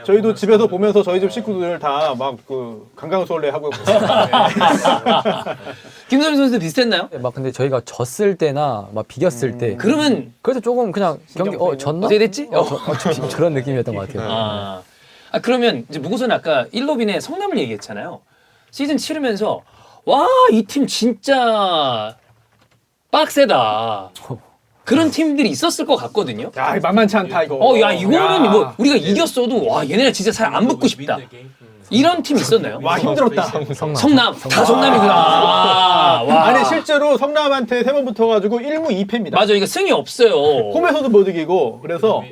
Speaker 4: 저희도 집에서 보면서 저희 집 식구들 다 막 그 강강술래 하고
Speaker 1: 김선민 선수도 비슷했나요?
Speaker 3: 막 근데 저희가 졌을 때나 막 비겼을 때
Speaker 1: 그러면
Speaker 3: 그래서 조금 그냥 경기 졌나?
Speaker 1: 어떻게 됐지?
Speaker 3: 저런 느낌이었던 것 같아요.
Speaker 1: 아 그러면 이제 무고선 아까 일로빈의 성남을 얘기했잖아요. 시즌 치르면서 와 이 팀 진짜 빡세다. 그런 팀들이 있었을 것 같거든요.
Speaker 4: 야 만만치 않다 이거.
Speaker 1: 야 이거는 뭐 우리가 이겼어도 와 얘네랑 진짜 잘 안 붙고 싶다. 이런 팀 있었나요?
Speaker 4: 와 힘들었다.
Speaker 1: 성남 다 성남이구나. 와.
Speaker 4: 아니 실제로 성남한테 3번 붙어가지고 1무 2패입니다.
Speaker 1: 맞아 이거 승이 없어요.
Speaker 4: 홈에서도 못 이기고 그래서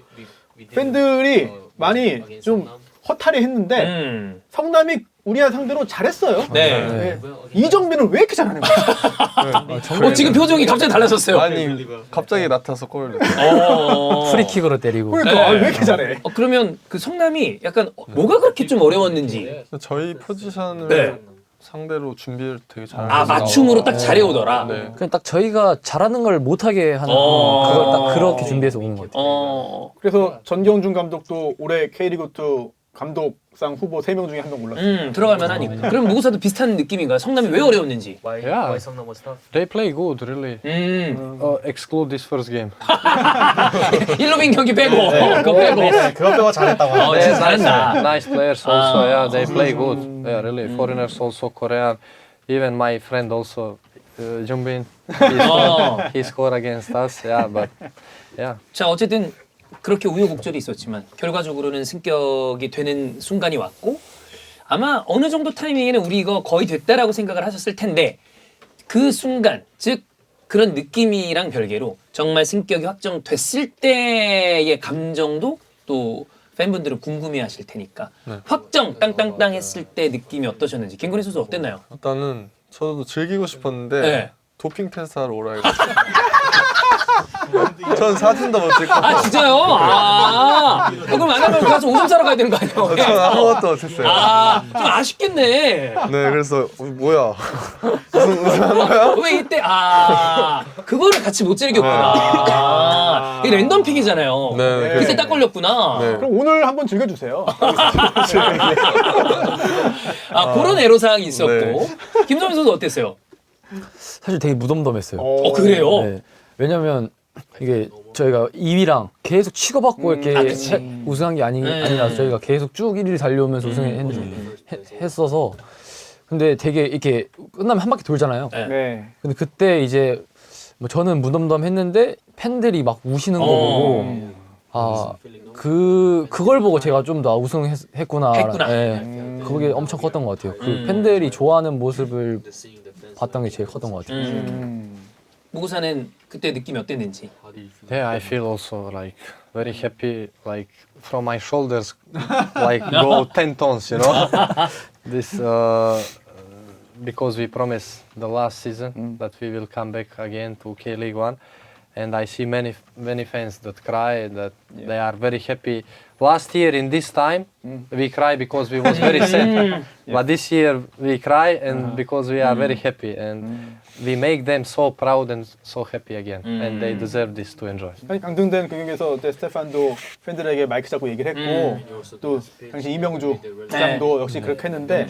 Speaker 4: 팬들이 많이 좀 허탈해했는데 성남이 우리야 상대로 잘했어요.
Speaker 1: 네.
Speaker 4: 네. 이정빈은 왜 이렇게 잘하는 거야?
Speaker 1: 지금 표정이 갑자기 달라졌어요.
Speaker 2: 아니 갑자기 나타서 골을 넣었어요.
Speaker 3: 프리킥으로 때리고.
Speaker 4: 그러니까
Speaker 1: 네.
Speaker 4: 왜 이렇게 잘해?
Speaker 1: 그러면 그 성남이 약간 뭐가 그렇게 좀 어려웠는지.
Speaker 2: 저희 포지션을
Speaker 1: 네.
Speaker 2: 상대로 준비를 되게 잘
Speaker 1: 아 맞춤으로 딱 잘해오더라.
Speaker 2: 네.
Speaker 3: 그냥 딱 저희가 잘하는 걸 못하게 하는 그걸 딱 그렇게 준비해서 온 것 같아요.
Speaker 4: 그래서 전경준 감독도 올해 K리그2 감독상 후보 3명 중에 1명 올랐어요.
Speaker 1: 들어갈 만하니까. 그럼 무구사도 비슷한 느낌인가요? 성남이 왜 어려웠는지.
Speaker 5: Yeah, they play good, really. Exclude this first game.
Speaker 1: 일로빈 경기 빼고 그거 빼고.
Speaker 6: 그거 빼고 잘했다고 하는데.
Speaker 1: 진짜 잘한다.
Speaker 5: Nice players also. Yeah, they play good. Yeah, really. Foreigners also Korean. Even my friend also, Jungbin. He scored against us. Yeah, but yeah.
Speaker 1: 자 어쨌든 그렇게 우여곡절이 있었지만 결과적으로는 승격이 되는 순간이 왔고 아마 어느 정도 타이밍에는 우리 이거 거의 됐다라고 생각을 하셨을 텐데 그 순간 즉 그런 느낌이랑 별개로 정말 승격이 확정됐을 때의 감정도 또 팬분들은 궁금해하실 테니까 확정 땅땅땅 했을 때 느낌이 어떠셨는지 김건희 선수 어땠나요?
Speaker 2: 일단은 저도 즐기고 싶었는데
Speaker 1: 네.
Speaker 2: 도핑 테스트하러 오라 해가지고 전 사진도 못 찍고
Speaker 1: 아 진짜요? 그럼 안 하면 가서 오줌 싸러 가야 되는 거 아니에요?
Speaker 2: 전 아무것도 못했어요.
Speaker 1: 좀 아쉽겠네.
Speaker 2: 네, 그래서 뭐야 우승한 거야?
Speaker 1: 왜 이때 그거를 같이 못 즐겼구나. 이게 랜덤 픽이잖아요.
Speaker 2: 네,
Speaker 1: 그때 딱 걸렸구나.
Speaker 2: 네.
Speaker 4: 그럼 오늘 한번 즐겨주세요.
Speaker 1: 그런 애로사항이 있었고.
Speaker 2: 네.
Speaker 1: 김선민 선수 어땠어요?
Speaker 3: 사실 되게 무덤덤했어요.
Speaker 1: 그래요?
Speaker 3: 네. 왜냐면 이게 저희가 2위랑 계속 치고받고 이렇게 우승한 게 아니라 저희가 계속 쭉 1위를 달려오면서 우승했어서 근데 되게 이렇게 끝나면 한 바퀴 돌잖아요.
Speaker 4: 네.
Speaker 3: 근데 그때 이제 뭐 저는 무덤덤했는데 팬들이 막 우시는 거 보고 그걸 보고 제가 좀 더 우승했구나. 네. 그게 엄청 컸던 것 같아요. 그 팬들이 좋아하는 모습을 봤던 게 제일 컸던 것 같아요.
Speaker 1: 무구사는 그때 느낌이 어땠는지.
Speaker 5: Yeah, I feel also like very happy, like from my shoulders, like go 10 tons, you know. This because we promised the last season that we will come back again to K League One, and I see many fans that cry, that they are very happy. Last year in this time we cry because we was very sad, but this year we cry and because we are very happy and we make them so proud and so happy again, and they deserve this to enjoy.
Speaker 4: 강등된 그 경기에서 스테판도 팬들에게 마이크 잡고 얘기를 했고 또 당시 이명주 부장도 역시 그렇게 했는데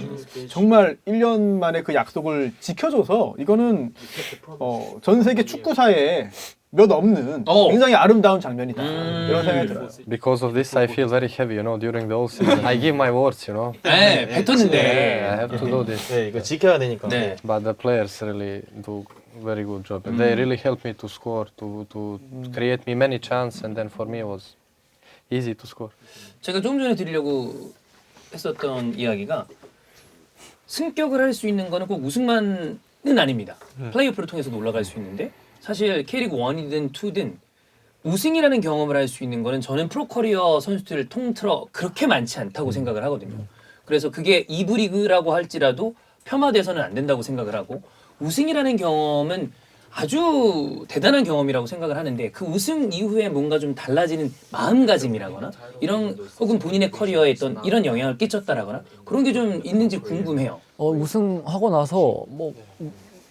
Speaker 4: 정말 1년 만에 그 약속을 지켜줘서 이거는 전 세계 축구사에 몇 없는 굉장히 아름다운 장면이다 이런 생각이 들어요.
Speaker 5: Because of this, I feel very heavy, you know, during the whole season. I give my words, you know.
Speaker 1: 네,
Speaker 5: I
Speaker 1: 뱉었는데.
Speaker 5: have to do this.
Speaker 6: 네, 이거 지켜야 되니까.
Speaker 1: 네.
Speaker 5: But the players really do very good job. And they really helped me to score, to create me many chances, and then for me it was easy to score.
Speaker 1: 제가 조금 전에 드리려고 했었던 이야기가 승격을 할 수 있는 거는 꼭 우승만은 아닙니다. 플레이오프를 통해서도 올라갈 수 있는데 사실 K리그 1이든 2든 우승이라는 경험을 할 수 있는 거는 저는 프로 커리어 선수들을 통틀어 그렇게 많지 않다고 생각을 하거든요. 그래서 그게 2부 리그라고 할지라도 폄하돼서는 안 된다고 생각을 하고 우승이라는 경험은 아주 대단한 경험이라고 생각을 하는데 그 우승 이후에 뭔가 좀 달라지는 마음가짐이라거나 이런 혹은 본인의 커리어에 어떤 이런 영향을 끼쳤다라거나 그런 게 좀 있는지 궁금해요.
Speaker 3: 우승하고 나서 뭐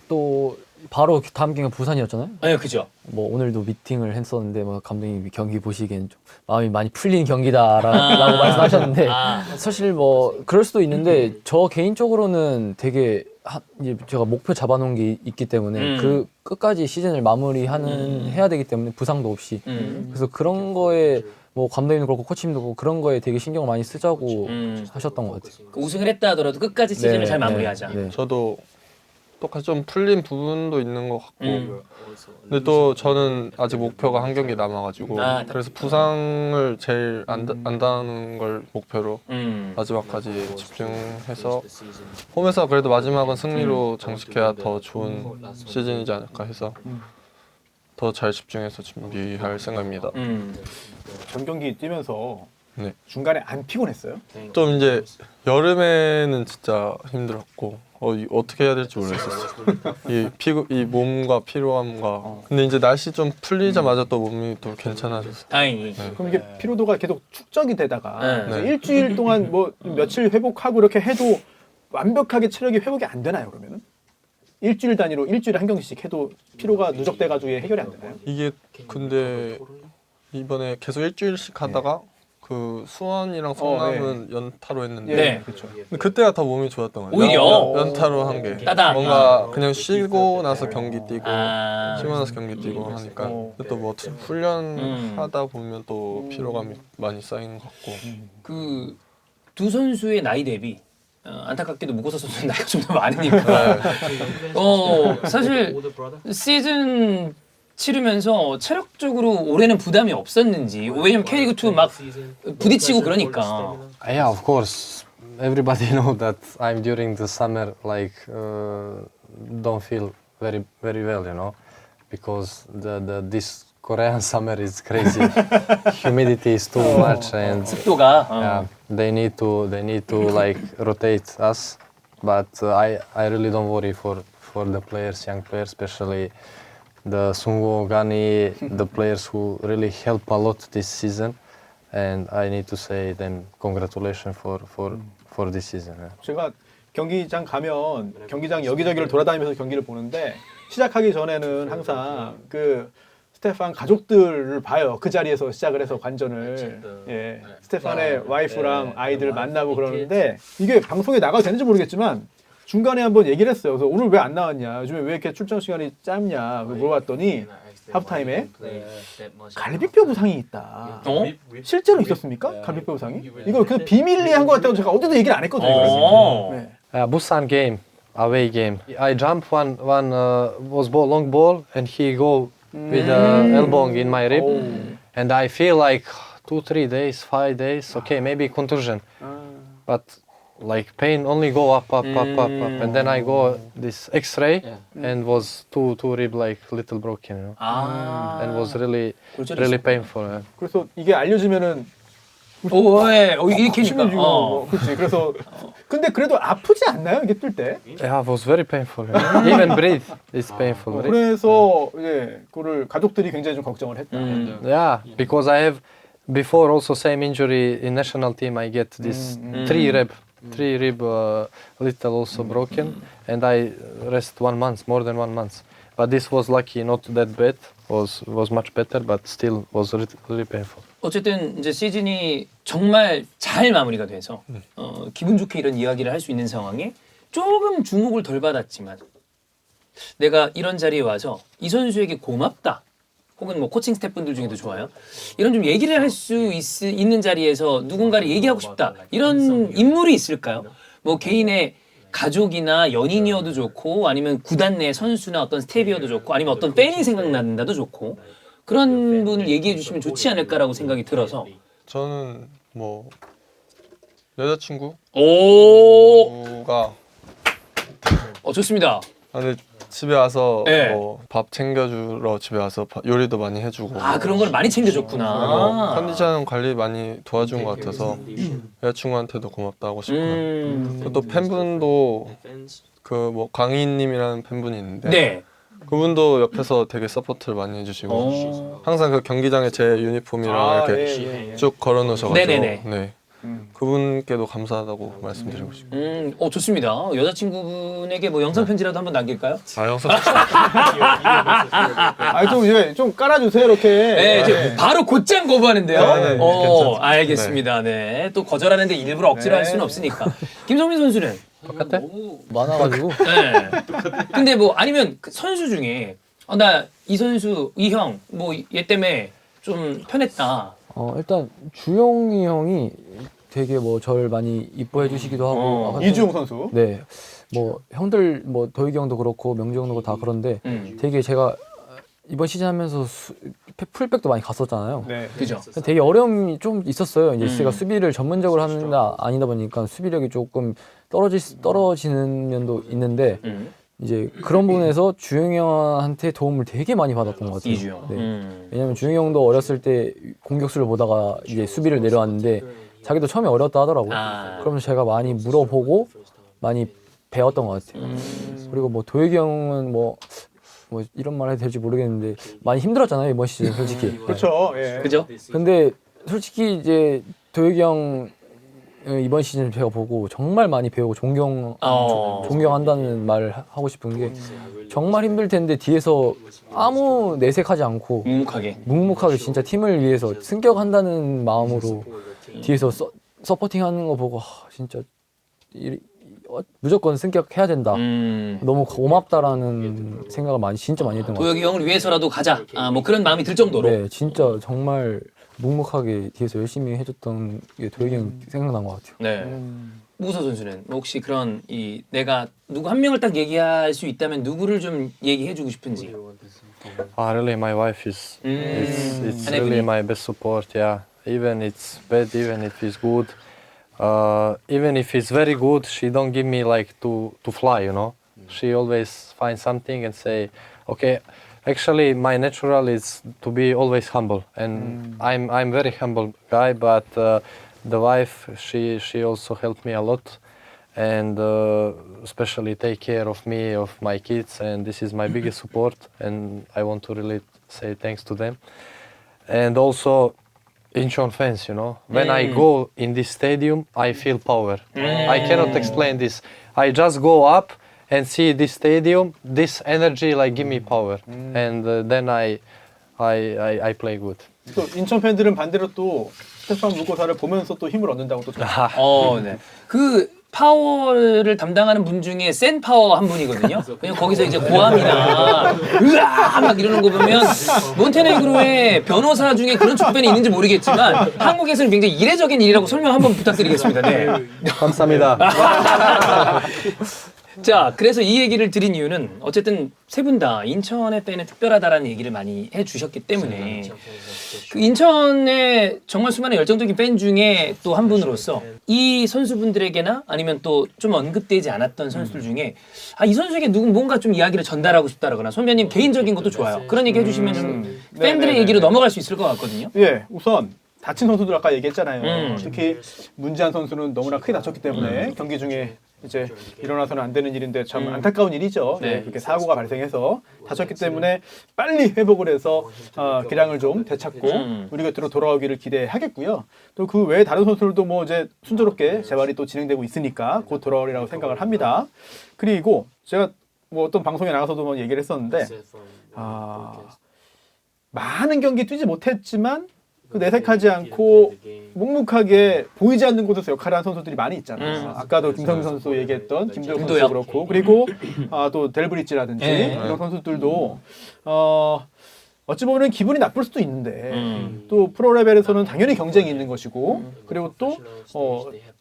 Speaker 3: 또 바로 다음 경기가 부산이었잖아요.
Speaker 1: 네, 그죠.
Speaker 3: 뭐 오늘도 미팅을 했었는데 뭐 감독님이 경기 보시기엔 좀 마음이 많이 풀린 경기다라고 말씀하셨는데 사실 뭐 그럴 수도 있는데 저 개인적으로는 되게 이제 제가 목표 잡아놓은 게 있기 때문에 그 끝까지 시즌을 마무리하는 해야 되기 때문에 부상도 없이 그래서 그런 거에 뭐 감독님도 그렇고 코치님도 그렇고 그런 거에 되게 신경을 많이 쓰자고 하셨던 것 같아요.
Speaker 1: 그 우승을 했다 하더라도 끝까지 시즌을
Speaker 3: 네,
Speaker 1: 잘 마무리하자.
Speaker 3: 네.
Speaker 2: 저도 똑같이 좀 풀린 부분도 있는 것 같고 근데 또 저는 아직 목표가 한 경기 남아가지고 그래서 부상을 제일 안 당하는 걸 목표로 마지막까지 집중해서 홈에서 그래도 마지막은 승리로 장식해야 더 좋은 시즌이지 않을까 해서 더 잘 집중해서 준비할 생각입니다.
Speaker 4: 전 경기 뛰면서
Speaker 2: 네.
Speaker 4: 중간에 안 피곤했어요?
Speaker 2: 좀 이제 여름에는 진짜 힘들었고 어떻게 해야 될지 모르겠었어요. 이 몸과 피로함과 근데 이제 날씨 좀 풀리자마자 또 몸이 또 괜찮아졌어요.
Speaker 1: 다행히.
Speaker 4: 그럼 이게 피로도가 계속 축적이 되다가
Speaker 1: 네.
Speaker 4: 이제 일주일 동안 뭐 며칠 회복하고 이렇게 해도 완벽하게 체력이 회복이 안 되나요, 그러면은? 일주일 단위로 일주일에 한 경기씩 해도 피로가 누적돼가지고 해결이 안 되나요?
Speaker 2: 이게 근데 이번에 계속 일주일씩 하다가 그 수원이랑 성남은 연타로 했는데
Speaker 1: 네.
Speaker 4: 그렇죠.
Speaker 2: 근데 그때가 더 몸이 좋았던 거예요.
Speaker 1: 오히려?
Speaker 2: 연타로 한 게
Speaker 1: 따닥.
Speaker 2: 뭔가 그냥 쉬고 나서 경기 뛰고
Speaker 1: 아.
Speaker 2: 쉬고 나서 경기 뛰고 하니까 또 뭐 훈련하다 보면 또 피로감이 많이 쌓이는 것 같고
Speaker 1: 그 두 선수의 나이 대비 안타깝게도 무고사 선수는 나이가 좀 더 많으니까 사실 시즌 치르면서 체력적으로 올해는 부담이 없었는지 왜냐면 K리그2 막 부딪히고 그러니까
Speaker 5: Yeah, of course. Everybody know that I'm during the summer like don't feel very well, you know, because this Korean summer is crazy. Humidity is too much and
Speaker 1: 습도가
Speaker 5: yeah, they need to like rotate us. But I really don't worry for the players, young players, especially the Sungwoo, Gani, the players who really help a lot this season. And I need to say them congratulations for this season. Yeah.
Speaker 4: 제가 경기장 가면 경기장 여기저기를 돌아다니면서 경기를 보는데 시작하기 전에는 항상 그 스테판 가족들을 봐요. 그 자리에서 시작을 해서 관전을 스테판의 와이프랑 아이들 만나고 그러는데 이게 방송에 나가도 되는지 모르겠지만 중간에 한번 얘기를 했어요. 그래서 오늘 왜 안 나왔냐, 요즘에 왜 이렇게 출전 시간이 짧냐 물어봤더니 하프타임에 갈비뼈 부상이 있다. 실제로 있었습니까? 갈비뼈 부상이? 이거 그 비밀리에 한 것 같다고 제가 어제도 얘기를 안 했거든요. 네.
Speaker 5: Busan game, away game. I jump one was long ball and he go with elbow in my rib, and I feel like 2-3 days, 5 days. Okay, maybe contusion, but like pain only go up, and then I go this X-ray and was two rib like little broken, you know, and was really painful. Yeah.
Speaker 4: 그래서 이게 알려지면은
Speaker 1: 이렇게니까.
Speaker 4: 그렇지. 그래서 근데 그래도 아프지 않나요? 이게 뛸 때?
Speaker 5: Yeah, it was very painful. Yeah. Even breathe is painful.
Speaker 4: 그래서 그거를 가족들이 굉장히 좀 걱정을 했다.
Speaker 5: Yeah, because I have before also same injury in national team. I get this three rib little also broken, and I rest 1 month, more than 1 month. But this was lucky, not that bad. Was much better, but still was really painful.
Speaker 1: 어쨌든 이제 시즌이 정말 잘 마무리가 돼서 기분 좋게 이런 이야기를 할 수 있는 상황에 조금 주목을 덜 받았지만 내가 이런 자리에 와서 이 선수에게 고맙다 혹은 뭐 코칭 스태프분들 중에도 좋아요 이런 좀 얘기를 할 수 있는 자리에서 누군가를 얘기하고 싶다 이런 인물이 있을까요? 뭐 개인의 가족이나 연인이어도 좋고 아니면 구단 내 선수나 어떤 스텝이어도 좋고 아니면 어떤 팬이 생각난다도 좋고 그런 분을 얘기해 주시면 좋지 않을까라고 생각이 들어서
Speaker 2: 저는 뭐 여자친구가
Speaker 1: 좋습니다.
Speaker 2: 근데 집에 와서
Speaker 1: 네.
Speaker 2: 뭐 밥 챙겨주러 집에 와서 요리도 많이 해주고
Speaker 1: 그런 걸 많이 챙겨줬구나.
Speaker 2: 컨디션 관리 많이 도와준 것 같아서 여자친구한테도 고맙다고 싶고요. 그리고 또 팬분도 그 뭐 강희님이라는 팬분이 있는데
Speaker 1: 네.
Speaker 2: 그분도 옆에서 되게 서포트를 많이 해주시고 항상 그 경기장에 제 유니폼이랑 이렇게 쭉 걸어놓으셔가지고
Speaker 1: 네네네.
Speaker 2: 네. 그분께도 감사하다고 말씀드리고 싶어요.
Speaker 1: 좋습니다. 여자친구분에게 뭐 영상 편지라도 한번 남길까요?
Speaker 2: 영상
Speaker 4: 좀 이제 좀 깔아주세요 이렇게.
Speaker 1: 네, 이제 바로 곧장 거부하는데요.
Speaker 2: 네, 괜찮죠.
Speaker 1: 알겠습니다. 네. 또 거절하는데 일부러 억지로 할 수는 없으니까. 김성민 선수는
Speaker 5: 똑같아?
Speaker 3: 많아가지고
Speaker 1: 네. 근데 뭐 아니면 그 선수 중에 나 이 선수, 이 형, 뭐 얘 때문에 좀 편했다.
Speaker 3: 일단 주영이 형이 되게 뭐 저를 많이 이뻐해 주시기도 하고 아까
Speaker 4: 이주용 선수.
Speaker 3: 네, 뭐 형들 뭐 도혁이 형도 그렇고 명주 형도 다 그런데 되게 제가 이번 시즌 하면서 풀백도 많이 갔었잖아요.
Speaker 4: 네.
Speaker 1: 그죠?
Speaker 3: 되게 어려움이 좀 있었어요. 이제 제가 수비를 전문적으로 하는 게 아니다 보니까 수비력이 조금 떨어지는 면도 있는데 이제 그런 부분에서 주영이 형한테 도움을 되게 많이 받았던 것 같아요.
Speaker 1: 이주영.
Speaker 3: 네. 왜냐면 주영이 형도 어렸을 때 공격수를 보다가 이제 수비를 내려왔는데 자기도 처음에 어렵다 하더라고요. 그러면서 제가 많이 물어보고 많이 배웠던 것 같아요. 그리고 뭐 도혁이 형은 뭐 이런 말 해도 될지 모르겠는데 많이 힘들었잖아요 이번 시즌 솔직히.
Speaker 4: 그렇죠. 예.
Speaker 1: 그죠?
Speaker 3: 근데 솔직히 이제 도혁이 형 이번 시즌 제가 보고 정말 많이 배우고 존경한다는 말을 하고 싶은 게 정말 힘들 텐데 뒤에서 아무 내색하지 않고 묵묵하게 진짜 팀을 위해서 승격한다는 마음으로 뒤에서 서포팅하는 거 보고 진짜 무조건 승격해야 된다. 너무 고맙다라는 생각을 진짜 많이 했던 것 같아요.
Speaker 1: 도혁이 형을 위해서라도 가자. 뭐 그런 마음이 들 정도로.
Speaker 3: 네, 진짜 정말 묵묵하게 뒤에서 열심히 해줬던 게 도혁이 형 생각난 것 같아요.
Speaker 1: 네. 무서 선수는 혹시 그런 내가 누구 한 명을 딱 얘기할 수 있다면 누구를 좀 얘기해주고 싶은지.
Speaker 5: Really, my wife is it's
Speaker 1: And
Speaker 5: really
Speaker 1: Ebony.
Speaker 5: my best support. Yeah, even it's bad, even if it's good, even if it's very good, she don't give me like to fly. You know, she always finds something and say, okay. Actually, my natural is to be always humble, and I'm very humble guy. But the wife, she also helped me a lot, and especially take care of me, of my kids, and this is my biggest support. And I want to really say thanks to them. And also, Incheon fans, you know, when I go in this stadium, I feel power. I cannot explain this. I just go up and see this stadium, this energy like give me power, and then I play good.
Speaker 4: 또 인천 팬들은 반대로 또 스테판 무고사를 보면서 또 힘을 얻는다고 또.
Speaker 1: 네. 그 파워를 담당하는 분 중에 센 파워 한 분이거든요. 그냥 거기서 이제 고함이나 으아 막 이러는 거 보면 몬테네그로의 변호사 중에 그런 축변이 있는지 모르겠지만 한국에서는 굉장히 이례적인 일이라고 설명 한번 부탁드리겠습니다. 네.
Speaker 5: 감사합니다.
Speaker 1: 자, 그래서 이 얘기를 드린 이유는 어쨌든 세 분 다 인천의 팬은 특별하다라는 얘기를 많이 해주셨기 때문에 그 인천의 정말 수많은 열정적인 팬 중에 또 한 분으로서 이 선수분들에게나 아니면 또 좀 언급되지 않았던 선수들 중에 이 선수에게 뭔가 좀 이야기를 전달하고 싶다라거나 선배님 개인적인 것도 좋아요. 그런 얘기 해주시면 좀 팬들의 얘기로 넘어갈 수 있을 것 같거든요.
Speaker 4: 예, 우선 다친 선수들 아까 얘기했잖아요. 특히 문지한 선수는 너무나 크게 다쳤기 때문에 경기 중에 이제 일어나서는 안 되는 일인데 참 안타까운 일이죠.
Speaker 1: 네.
Speaker 4: 그렇게 사고가 발생해서 다쳤기 때문에 빨리 회복을 해서 기량을 좀 되찾고 우리 곁으로 돌아오기를 기대하겠고요. 또 그 외에 다른 선수들도 뭐 이제 순조롭게 재활이 또 진행되고 있으니까 곧 돌아오리라고 생각을 합니다. 그리고 제가 뭐 어떤 방송에 나가서도 뭐 얘기를 했었는데 많은 경기 뛰지 못했지만 그 내색하지 않고 묵묵하게 보이지 않는 곳에서 역할을 하는 선수들이 많이 있잖아요. 아까도 김성민 선수 얘기했던 김도혁 선수 그렇고 그리고 또 델브리지라든지 이런 선수들도 어찌 보면 기분이 나쁠 수도 있는데 또 프로 레벨에서는 당연히 경쟁이 있는 것이고 그리고 또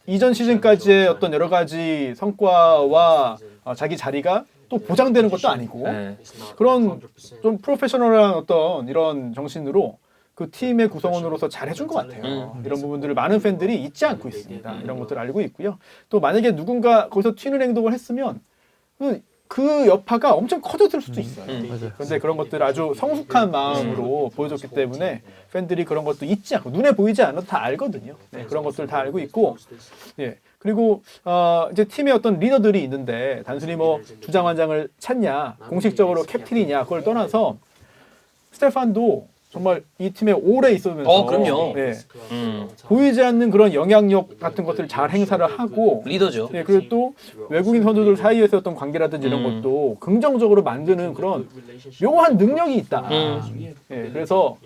Speaker 4: 이전 시즌까지의 어떤 여러 가지 성과와 자기 자리가 또 보장되는 것도 아니고 그런 좀 프로페셔널한 어떤 이런 정신으로 그 팀의 구성원으로서 잘해준 것 같아요. 이런 부분들을 많은 팬들이 잊지 않고 있습니다. 이런 것들을 알고 있고요. 또 만약에 누군가 거기서 튀는 행동을 했으면 그 여파가 엄청 커졌을 수도 있어요.
Speaker 3: 맞아요.
Speaker 4: 그런데 그런 것들 아주 성숙한 마음으로 보여줬기 때문에 팬들이 그런 것도 잊지 않고 눈에 보이지 않아도 다 알거든요. 네, 그런 것들 다 알고 있고, 예. 그리고 이제 팀의 어떤 리더들이 있는데 단순히 뭐 주장원장을 찾냐, 공식적으로 캡틴이냐 그걸 떠나서 스테판도 정말 이 팀에 오래 있으면서
Speaker 1: 그럼요.
Speaker 4: 예, 보이지 않는 그런 영향력 같은 것들을 잘 행사를 하고
Speaker 1: 리더죠.
Speaker 4: 예, 그리고 또 외국인 선수들 사이에서 어떤 관계라든지 이런 것도 긍정적으로 만드는 그런 묘한 능력이 있다. 예, 그래서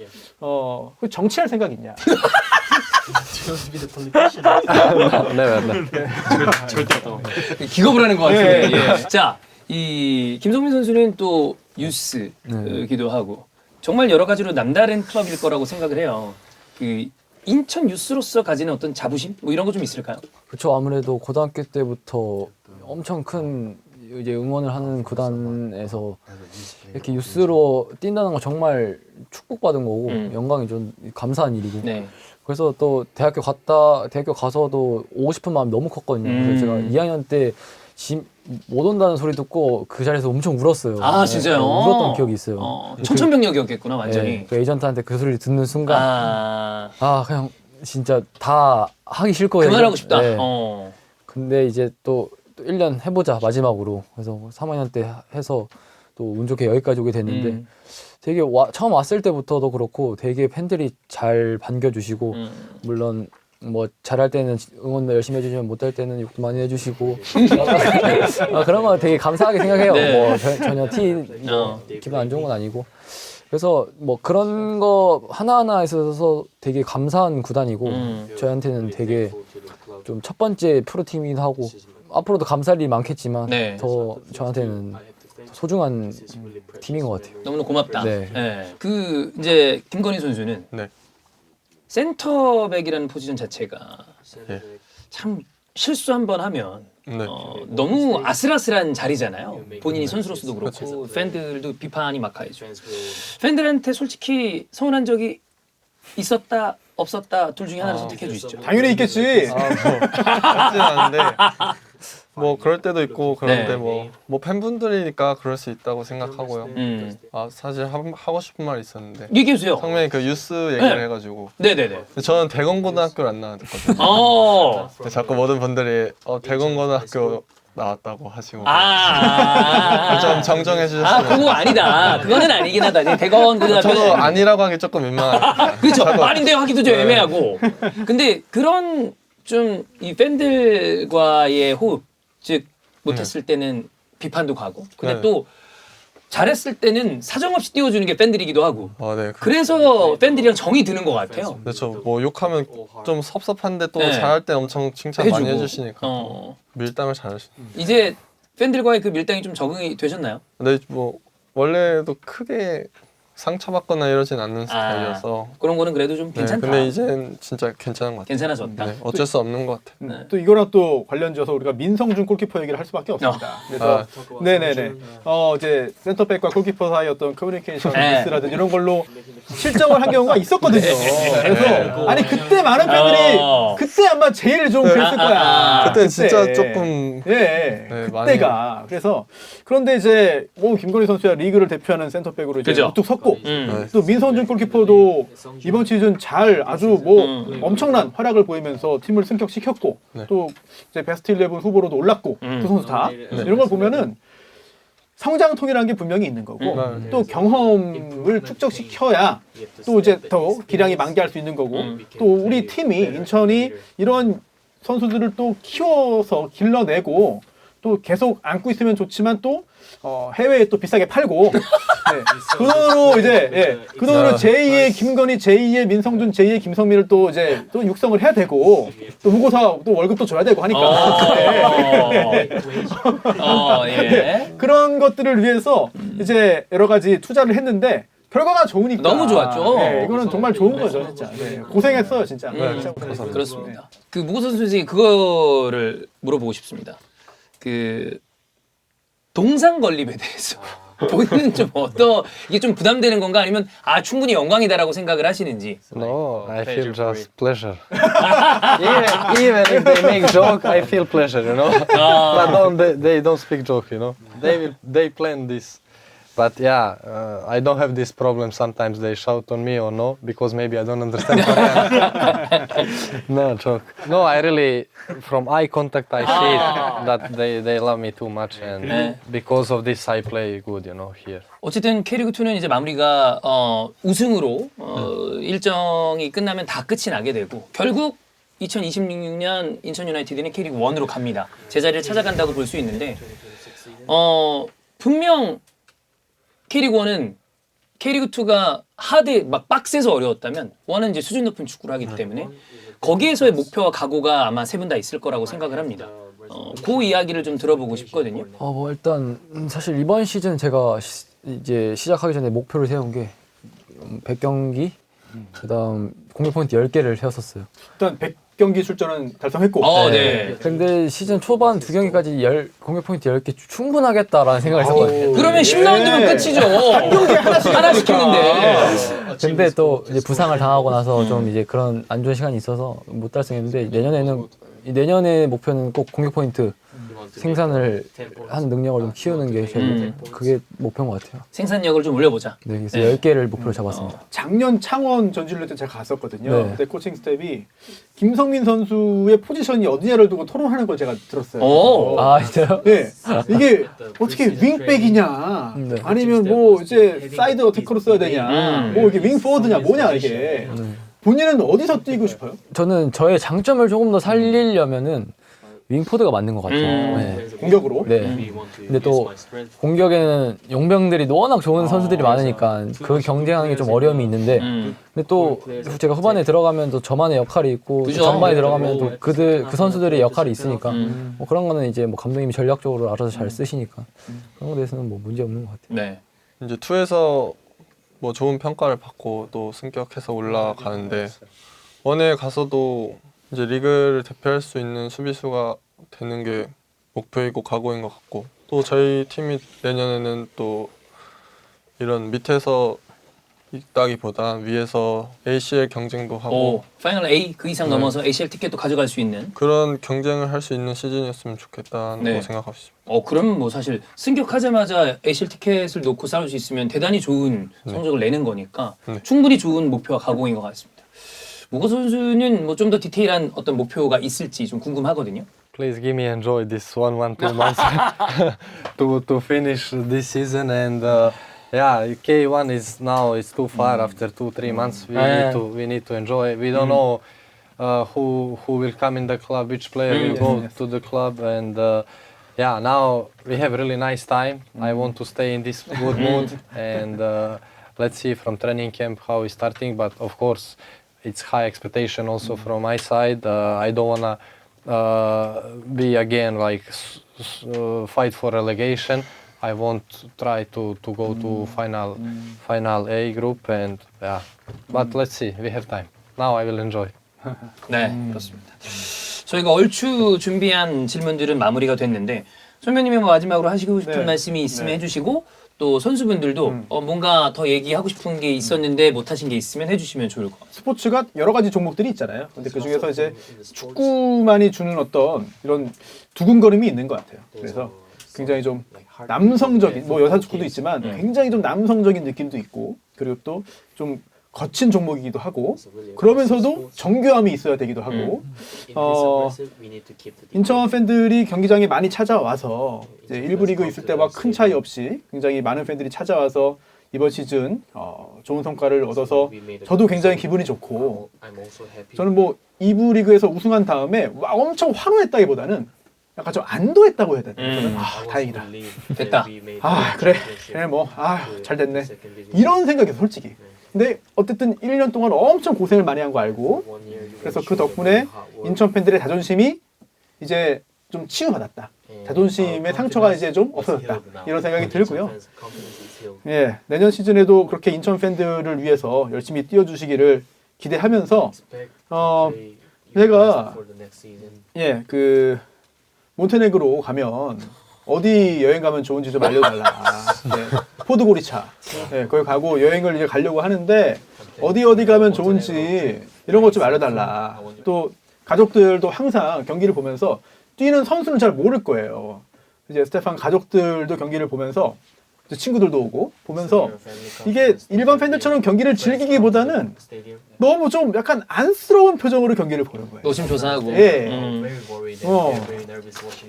Speaker 4: 그 정치할 생각 있냐?
Speaker 1: 기겁을 하는 것 같은데.
Speaker 4: 예,
Speaker 1: 예. 자, 이 김성민 선수는 또 유스기도 하고 정말 여러 가지로 남다른 클럽일 거라고 생각을 해요. 그 인천 유스로서 가지는 어떤 자부심 뭐 이런 거 좀 있을까요?
Speaker 3: 그렇죠. 아무래도 고등학교 때부터 엄청 큰 이제 응원을 하는 구단에서 이렇게 유스로 뛴다는 건 정말 축복받은 거고 영광이 좀 감사한 일이고.
Speaker 1: 네.
Speaker 3: 그래서 또 대학교 가서도 오고 싶은 마음이 너무 컸거든요. 그래서 제가 2학년 때 못 온다는 소리 듣고 그 자리에서 엄청 울었어요.
Speaker 1: 아 진짜요?
Speaker 3: 울었던 기억이 있어요.
Speaker 1: 천천병력이었겠구나 완전히.
Speaker 3: 네, 그 에이전트한테 그 소리를 듣는 순간 그냥 진짜 다 하기 싫거든요.
Speaker 1: 그만하고 싶다.
Speaker 3: 네. 근데 이제 또 1년 해보자 마지막으로. 그래서 3학년 때 해서 또 운 좋게 여기까지 오게 됐는데 되게 처음 왔을 때부터도 그렇고 되게 팬들이 잘 반겨주시고 물론 뭐 잘할 때는 응원도 열심히 해주시면 못할 때는 욕도 많이 해주시고 그런 거 되게 감사하게 생각해요.
Speaker 1: 네.
Speaker 3: 뭐 전혀 기분 안 좋은 건 아니고. 그래서 뭐 그런 거 하나하나에 있어서 되게 감사한 구단이고 저희한테는 되게 좀 첫 번째 프로팀이기도 하고 앞으로도 감사할 일이 많겠지만
Speaker 1: 네.
Speaker 3: 더 저한테는 소중한 팀인 것 같아요.
Speaker 1: 너무나 고맙다.
Speaker 3: 네.
Speaker 1: 네. 그 이제 김건희 선수는
Speaker 2: 네.
Speaker 1: 센터백이라는 포지션 자체가
Speaker 2: 예.
Speaker 1: 참 실수 한 번 하면
Speaker 2: 네.
Speaker 1: 너무 아슬아슬한 자리잖아요. 본인이 선수로서도 그렇고 팬들도 비판이 막 가야죠. 팬들한테 솔직히 서운한 적이 있었다 없었다 둘 중에 하나를 선택해 주시죠.
Speaker 4: 당연히 있겠지.
Speaker 2: 같진 않은데 뭐 그럴 때도 있고 그런데
Speaker 1: 네.
Speaker 2: 뭐 팬분들이니까 그럴 수 있다고 생각하고요. 사실 하고 싶은 말이 있었는데
Speaker 1: 얘기해 주세요.
Speaker 2: 성민이 그 유스 얘기를 해가지고
Speaker 1: 네네네.
Speaker 2: 근데 저는 대건고등학교를 안 나왔거든요. 근데 자꾸 모든 분들이 대건고등학교 나왔다고 하시고 좀 정정해 주셨으면.
Speaker 1: 그거 아니다. 그거는 아니긴 하다. 대건 고등학교.
Speaker 2: 저도 아니라고 하기 조금 민망하니까.
Speaker 1: 그렇죠. 아닌데요 하기도 좀 애매하고. 근데 그런 좀 이 팬들과의 호흡, 즉 못했을 때는 비판도 가고, 근데
Speaker 2: 네.
Speaker 1: 또 잘했을 때는 사정없이 띄워주는 게 팬들이기도 하고.
Speaker 2: 네.
Speaker 1: 그래서 팬들이랑 정이 드는 것 같아요.
Speaker 2: 그렇죠. 뭐 욕하면 좀 섭섭한데 또
Speaker 1: 네.
Speaker 2: 잘할 때 엄청 칭찬 많이
Speaker 1: 해주고.
Speaker 2: 해주시니까 밀당을 잘하시죠.
Speaker 1: 이제 팬들과의 그 밀당이 좀 적응이 되셨나요?
Speaker 2: 근데 뭐 원래도 크게 상처받거나 이러진 않는 스타일이어서.
Speaker 1: 그런 거는 그래도 좀
Speaker 2: 네,
Speaker 1: 괜찮다.
Speaker 2: 근데 이제는 진짜 괜찮은 것 같아요.
Speaker 1: 괜찮아졌다.
Speaker 2: 네, 어쩔 수 없는 것 같아요.
Speaker 4: 또 이거랑 또 관련지어서 우리가 민성준 골키퍼 얘기를 할 수밖에 없습니다. 그래서 네네네. 이제 센터백과 골키퍼 사이 어떤 커뮤니케이션 미스라든지 이런 걸로 실점을 한 경우가 있었거든요. 그래서 아니 그때 많은 팬들이 그때 아마 제일 좀 그랬을 거야.
Speaker 2: 그때 진짜 조금
Speaker 4: 그때가 그래서 그런데 이제 김건희 선수야 리그를 대표하는 센터백으로 이제
Speaker 1: 그죠.
Speaker 4: 우뚝 섰고 또 민성준 골키퍼도 이번 시즌 잘 아주 뭐 엄청난 활약을 보이면서 팀을 승격시켰고 또 이제 베스트 11 후보로도 올랐고 두 선수 다 이런 걸 보면은 성장통이라는 게 분명히 있는 거고 또 경험을 축적시켜야 또 이제 더 기량이 만개할 수 있는 거고 또 우리 팀이 인천이 이런 선수들을 또 키워서 길러내고 또 계속 안고 있으면 좋지만 또 해외에 또 비싸게 팔고 그 돈으로 이제 그 돈으로 제2의 김건희, 제2의 민성준, 제2의 김성민을 또 이제 또 육성을 해야 되고 또 무고사 또 월급도 줘야 되고 하니까 그런 것들을 위해서 이제 여러 가지 투자를 했는데 결과가 좋으니까
Speaker 1: 너무 좋았죠.
Speaker 4: 이거는 정말 좋은 거죠, 진짜. 고생했어요, 진짜.
Speaker 1: 그렇습니다. 그 무고선 선생님 그거를 물어보고 싶습니다. 그 동상 건립에 대해서 본인은 좀 이게 좀 부담되는 건가 아니면 충분히 영광이다라고 생각을 하시는지.
Speaker 5: No, I feel just pleasure. even if they make joke, I feel pleasure, you know. But they don't speak joke, you know. they planned this. But yeah, I don't have this problem. Sometimes they shout on me or no, because maybe I don't understand Korean. No joke. No, I really, from eye contact, I see it, that they love me too much, and because of this, I play good, you know, here.
Speaker 1: 어쨌든 K리그2는 이제 마무리가 우승으로 일정이 끝나면 다 끝이 나게 되고 결국 2026년 인천 유나이티드는 K리그1으로 갑니다. 제자리를 찾아간다고 볼 수 있는데 분명 K리그1은 K리그2가 하드 막 빡세서 어려웠다면 1은 이제 수준 높은 축구를 하기 때문에 거기에서의 목표와 각오가 아마 세 분 다 있을 거라고 생각을 합니다. 그 이야기를 좀 들어보고 싶거든요.
Speaker 3: 뭐 일단 사실 이번 시즌 제가 이제 시작하기 전에 목표를 세운 게 100경기 그다음 공격 포인트 10개를 세웠었어요.
Speaker 4: 일단 100경기 출전은 달성했고.
Speaker 1: 네.
Speaker 3: 근데 시즌 초반 2경기까지 공격 포인트 10개 충분하겠다라는 생각을 했었거든요.
Speaker 1: 그러면 10라운드면 끝이죠. 하나씩 했는데.
Speaker 3: 근데 또 이제 부상을 당하고 나서 좀 이제 그런 안 좋은 시간이 있어서 못 달성했는데 내년의 목표는 꼭 공격 포인트 생산을 하는 능력을 좀 키우는 게 제일 그게 목표인 것 같아요.
Speaker 1: 생산력을 좀 올려보자.
Speaker 3: 네, 그래서 10개를 목표로 잡았습니다.
Speaker 4: 작년 창원 전주를 때 제가 갔었거든요.
Speaker 3: 네.
Speaker 4: 그때 코칭 스텝이 김성민 선수의 포지션이 어디냐를 두고 토론하는 걸 제가 들었어요.
Speaker 3: 진짜요?
Speaker 4: 네, 이게 어떻게 윙백이냐,
Speaker 3: 네.
Speaker 4: 아니면 뭐 이제 사이드 어택커로 써야 되냐, 뭐 이게 윙포워드냐, 뭐냐 이게. 본인은 어디서 뛰고 싶어요?
Speaker 3: 저는 저의 장점을 조금 더 살리려면은 윙포드가 맞는 것 같아요. 네.
Speaker 4: 공격으로?
Speaker 3: 네. 근데 또 공격에는 용병들이 워낙 좋은 선수들이 많으니까 그 경쟁하는 게 좀 어려움이 있는데 근데 또 제가 후반에 들어가면 또 저만의 역할이 있고
Speaker 1: 그죠?
Speaker 3: 전반에 들어가면 또 그 선수들의 역할이 있으니까 뭐 그런 거는 이제 뭐 감독님이 전략적으로 알아서 잘 쓰시니까 그런 거에 대해서는 뭐 문제 없는 것 같아요.
Speaker 1: 네.
Speaker 2: 이제 2에서 뭐 좋은 평가를 받고 또 승격해서 올라가는데 1에 가서도 이제 리그를 대표할 수 있는 수비수가 되는 게 목표이고 각오인 것 같고 또 저희 팀이 내년에는 또 이런 밑에서 있다기보다 위에서 ACL 경쟁도 하고
Speaker 1: 파이널 A 그 이상 넘어서 ACL 티켓도 가져갈 수 있는
Speaker 2: 그런 경쟁을 할 수 있는 시즌이었으면 좋겠다는 거 생각하고 있습니다.
Speaker 1: 그러면 뭐 사실 승격하자마자 ACL 티켓을 놓고 싸울 수 있으면 대단히 좋은 성적을 내는 거니까 충분히 좋은 목표와 각오인 것 같습니다. 무거 선수는 뭐 좀 더 디테일한 어떤 목표가 있을지 좀 궁금하거든요.
Speaker 5: Please give me enjoy this 2 months to finish this season, and yeah, K1 is now it's too far. After 2-3 months we need to enjoy. We don't know who will come in the club, which player will go to the club, and yeah, now we have really nice time. I want to stay in this good mood, and let's see from training camp how it's starting, but of course it's high expectation also from my side. I don't wanna be again like fight for relegation. I want to try to go to final A group, and yeah. But let's see. We have time. Now I will enjoy.
Speaker 1: 네, 그렇습니다. 저희가 얼추 준비한 질문들은 마무리가 됐는데 선배님이 뭐 마지막으로 하시고 싶은 말씀이 있으면 해주시고 또 선수분들도 뭔가 더 얘기하고 싶은 게 있었는데 못하신 게 있으면 해주시면 좋을 것 같아요.
Speaker 4: 스포츠가 여러 가지 종목들이 있잖아요. 근데 그 중에서 이제 축구만이 주는 어떤 이런 두근거림이 있는 것 같아요. 그래서 굉장히 좀 남성적인, 뭐 여자 축구도 있지만 굉장히 좀 남성적인 느낌도 있고 그리고 또 좀 거친 종목이기도 하고 그러면서도 정교함이 있어야 되기도 하고 인천 팬들이 경기장에 많이 찾아와서 이제 1부 리그 있을 때와 큰 차이 없이 굉장히 많은 팬들이 찾아와서 이번 시즌 좋은 성과를 얻어서 저도 굉장히 기분이 좋고 저는 뭐 2부 리그에서 우승한 다음에 엄청 환호했다기보다는 약간 좀 안도했다고 해야 되나? 저는 다행이다.
Speaker 1: 됐다.
Speaker 4: 그래 뭐 잘 됐네. 이런 생각이에요, 솔직히. 근데 어쨌든 1년 동안 엄청 고생을 많이 한 거 알고 그래서 그 덕분에 인천 팬들의 자존심이 이제 좀 치유받았다. 자존심의 상처가 이제 좀 없어졌다. 이런 생각이 들고요. 예, 내년 시즌에도 그렇게 인천 팬들을 위해서 열심히 뛰어주시기를 기대하면서 제가 그 몬테네그로 가면 어디 여행 가면 좋은지 좀 알려달라. 포드고리차. 거기 가고 여행을 이제 가려고 하는데 어디 가면 좋은지 이런 것 좀 알려달라. 또 가족들도 항상 경기를 보면서 뛰는 선수는 잘 모를 거예요. 이제 스테판 가족들도 경기를 보면서 이제 친구들도 오고 보면서 이게 일반 팬들처럼 경기를 즐기기보다는 너무 좀 약간 안쓰러운 표정으로 경기를 보는 거예요.
Speaker 1: 노심초사하고.
Speaker 4: 예.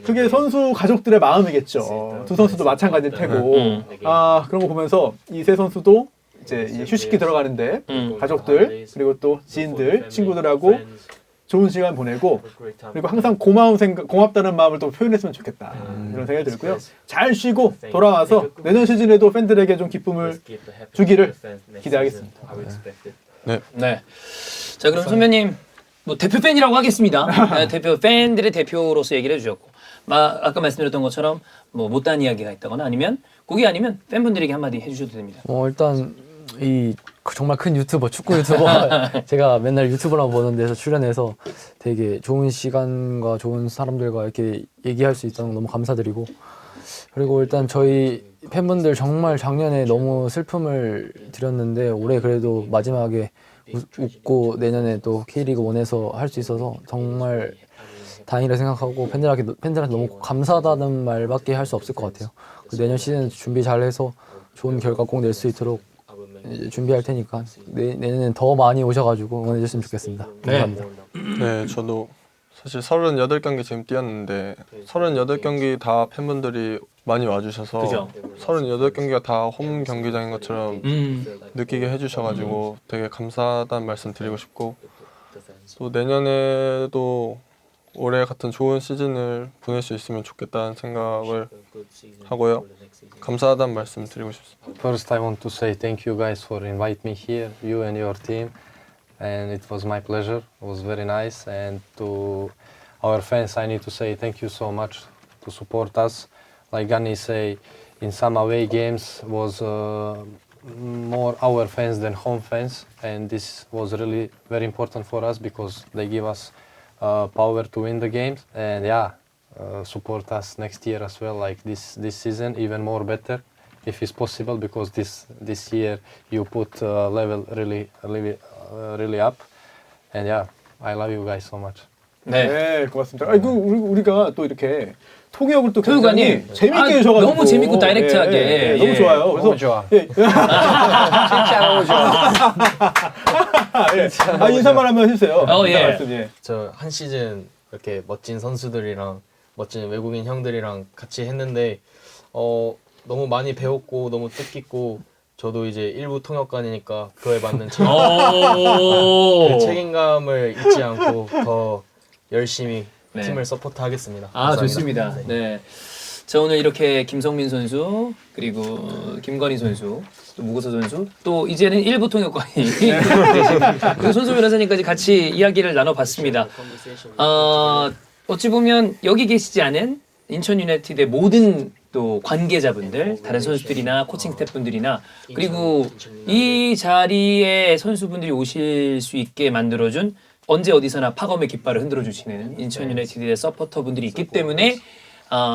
Speaker 4: 그게 선수 가족들의 마음이겠죠. 두 선수도 마찬가지일 테고. 아, 그런 거 보면서 이 세 선수도 이제 휴식기 들어가는데 가족들 그리고 또 지인들, 친구들하고 좋은 시간 보내고 그리고 항상 고맙다는 마음을 또 표현했으면 좋겠다 이런 생각이 들고요. 잘 쉬고 돌아와서 내년 시즌에도 팬들에게 좀 기쁨을 주기를 기대하겠습니다.
Speaker 2: 네.
Speaker 1: 네. 자, 그럼 선배님 뭐 대표 팬이라고 하겠습니다. 네, 대표 팬들의 대표로서 얘기를 해주셨고, 아까 말씀드렸던 것처럼 뭐 못다한 이야기가 있다거나 아니면 그게 아니면 팬분들에게 한마디 해주셔도 됩니다.
Speaker 3: 일단 이 정말 큰 유튜버, 축구 유튜버 제가 맨날 유튜브라고 보는 데서 출연해서 되게 좋은 시간과 좋은 사람들과 이렇게 얘기할 수 있다는 거 너무 감사드리고, 그리고 일단 저희 팬분들 정말 작년에 너무 슬픔을 드렸는데 올해 그래도 마지막에 웃고 내년에 또 K리그 1에서 할 수 있어서 정말 다행이라 생각하고 팬들한테 너무 감사하다는 말밖에 할 수 없을 것 같아요. 내년 시즌 준비 잘해서 좋은 결과 꼭 낼 수 있도록 이제 준비할 테니까 내년엔 더 많이 오셔가지고 응원해 주셨으면 좋겠습니다. 감사합니다.
Speaker 2: 네, 저도 사실 38경기 지금 뛰었는데 38경기 다 팬분들이 많이 와주셔서
Speaker 1: 그죠?
Speaker 2: 38경기가 다 홈 경기장인 것처럼 느끼게 해주셔가지고 되게 감사하다는 말씀 드리고 싶고, 또 내년에도 올해 같은 좋은 시즌을 보낼 수 있으면 좋겠다는 생각을 하고요. 감사하다는 말씀 드리고 싶습니다.
Speaker 5: First, I want to say thank you guys for inviting me here, you and your team, and it was my pleasure. It was very nice, and to our fans, I need to say thank you so much to support us. Like Gani say, in some away games was more our fans than home fans, and this was really very important for us because they give us power to win the games. And yeah, support us next year as well, like this season, even more better if it's possible, because this year you put level really up. And yeah, I love you guys so much.
Speaker 1: 네.
Speaker 4: 네, 고맙습니다. 아이고 우리가 또 이렇게 통역을 또
Speaker 1: 토요관님,
Speaker 4: 굉장히 재밌게 해주셔가지고
Speaker 1: 너무 재밌고 다이렉트하게.
Speaker 4: 너무 좋아요. 그래서
Speaker 5: 너무 좋아.
Speaker 4: 예.
Speaker 5: 진짜 너무 좋아.
Speaker 4: 예. 인사말 한번 해주세요.
Speaker 1: 예.
Speaker 4: 말씀, 예.
Speaker 6: 저 한 시즌 이렇게 멋진 선수들이랑 멋진 외국인 형들이랑 같이 했는데 너무 많이 배웠고 너무 뜻깊고, 저도 이제 일부 통역관이니까 그거에 맞는 그 책임감을 잊지 않고 더 열심히
Speaker 1: 네.
Speaker 6: 팀을 서포트하겠습니다.
Speaker 1: 아,
Speaker 6: 감사합니다.
Speaker 1: 좋습니다. 네. 자, 오늘 이렇게 김성민 선수, 그리고 김건희 선수, 또 무고서 선수, 또 이제는 일부 통역관이 되신 그리고 손수 변호사님까지 같이 이야기를 나눠봤습니다. 어찌 보면 여기 계시지 않은 인천 유나이티드의 모든 또 관계자분들, 다른 선수들이나 코칭 스태프분들이나, 그리고 이 자리에 선수분들이 오실 수 있게 만들어준, 언제 어디서나 파검의 깃발을 흔들어주시는 인천 유나이티드의 서포터분들이 있기 때문에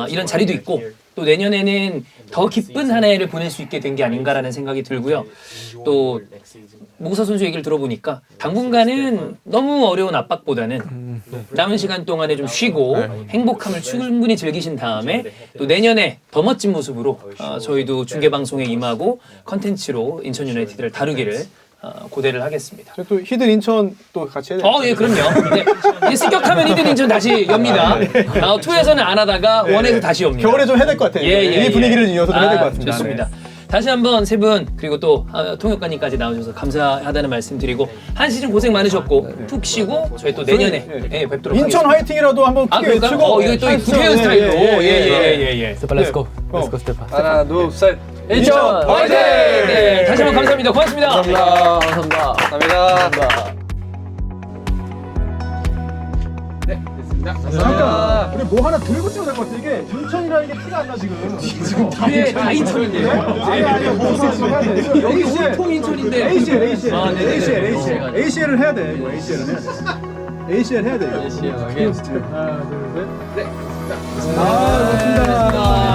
Speaker 1: 이런 자리도 있고, 또 내년에는 더 기쁜 한 해를 보낼 수 있게 된 게 아닌가라는 생각이 들고요. 또 무구서 선수 얘기를 들어보니까 당분간은 너무 어려운 압박보다는 남은 시간 동안에 좀 쉬고 행복함을 충분히 즐기신 다음에 또 내년에 더 멋진 모습으로 저희도 중계방송에 임하고 컨텐츠로 인천 유나이티드를 다루기를 고대를 하겠습니다.
Speaker 4: 저 또 히든 인천 또 같이 해야 돼요.
Speaker 1: 예, 그럼요. 네. 이제 습격하면 히든 인천 다시 엽니다. 2에서는 안 하다가 1에서 다시 엽니다.
Speaker 4: 겨울에 좀 해야 될 것 같아요. 이 분위기를 이어서 좀 해야 될 것 같습니다.
Speaker 1: 좋습니다. 다시 한번 세 분, 그리고 또 통역관님까지 나오셔서 감사하다는 말씀 드리고, 한 시즌 고생 많으셨고 푹 쉬고 저희 또 내년에 뵙도록 하겠습니다.
Speaker 4: 인천 화이팅이라도 한번 크게
Speaker 1: 그럴까요?
Speaker 4: 외치고.
Speaker 1: 이거 또 국회의원 스타일로. 예.
Speaker 3: 스테판 렛츠고. 렛츠고 스테판.
Speaker 5: 하나, 둘, 셋.
Speaker 1: 인천 화이팅! 네, 다시 한번 감사합니다. 고맙습니다.
Speaker 3: 감사합니다.
Speaker 5: 감사합니다.
Speaker 4: 잠깐 우리 뭐 하나 들고 찍어야 될 것 같아. 이게 인천이라는 게 티가 안 나 지금.
Speaker 1: 뒤에 다 인천인데요.
Speaker 4: 아니 뭐 해야 돼.
Speaker 1: 여기 온통 인천인데.
Speaker 4: ACL.
Speaker 1: 네.
Speaker 4: ACL을 해야 돼. 이거 ACL을 해야 돼. ACL 해야 돼. 이거. 하나 둘 셋. 네. 고맙습니다.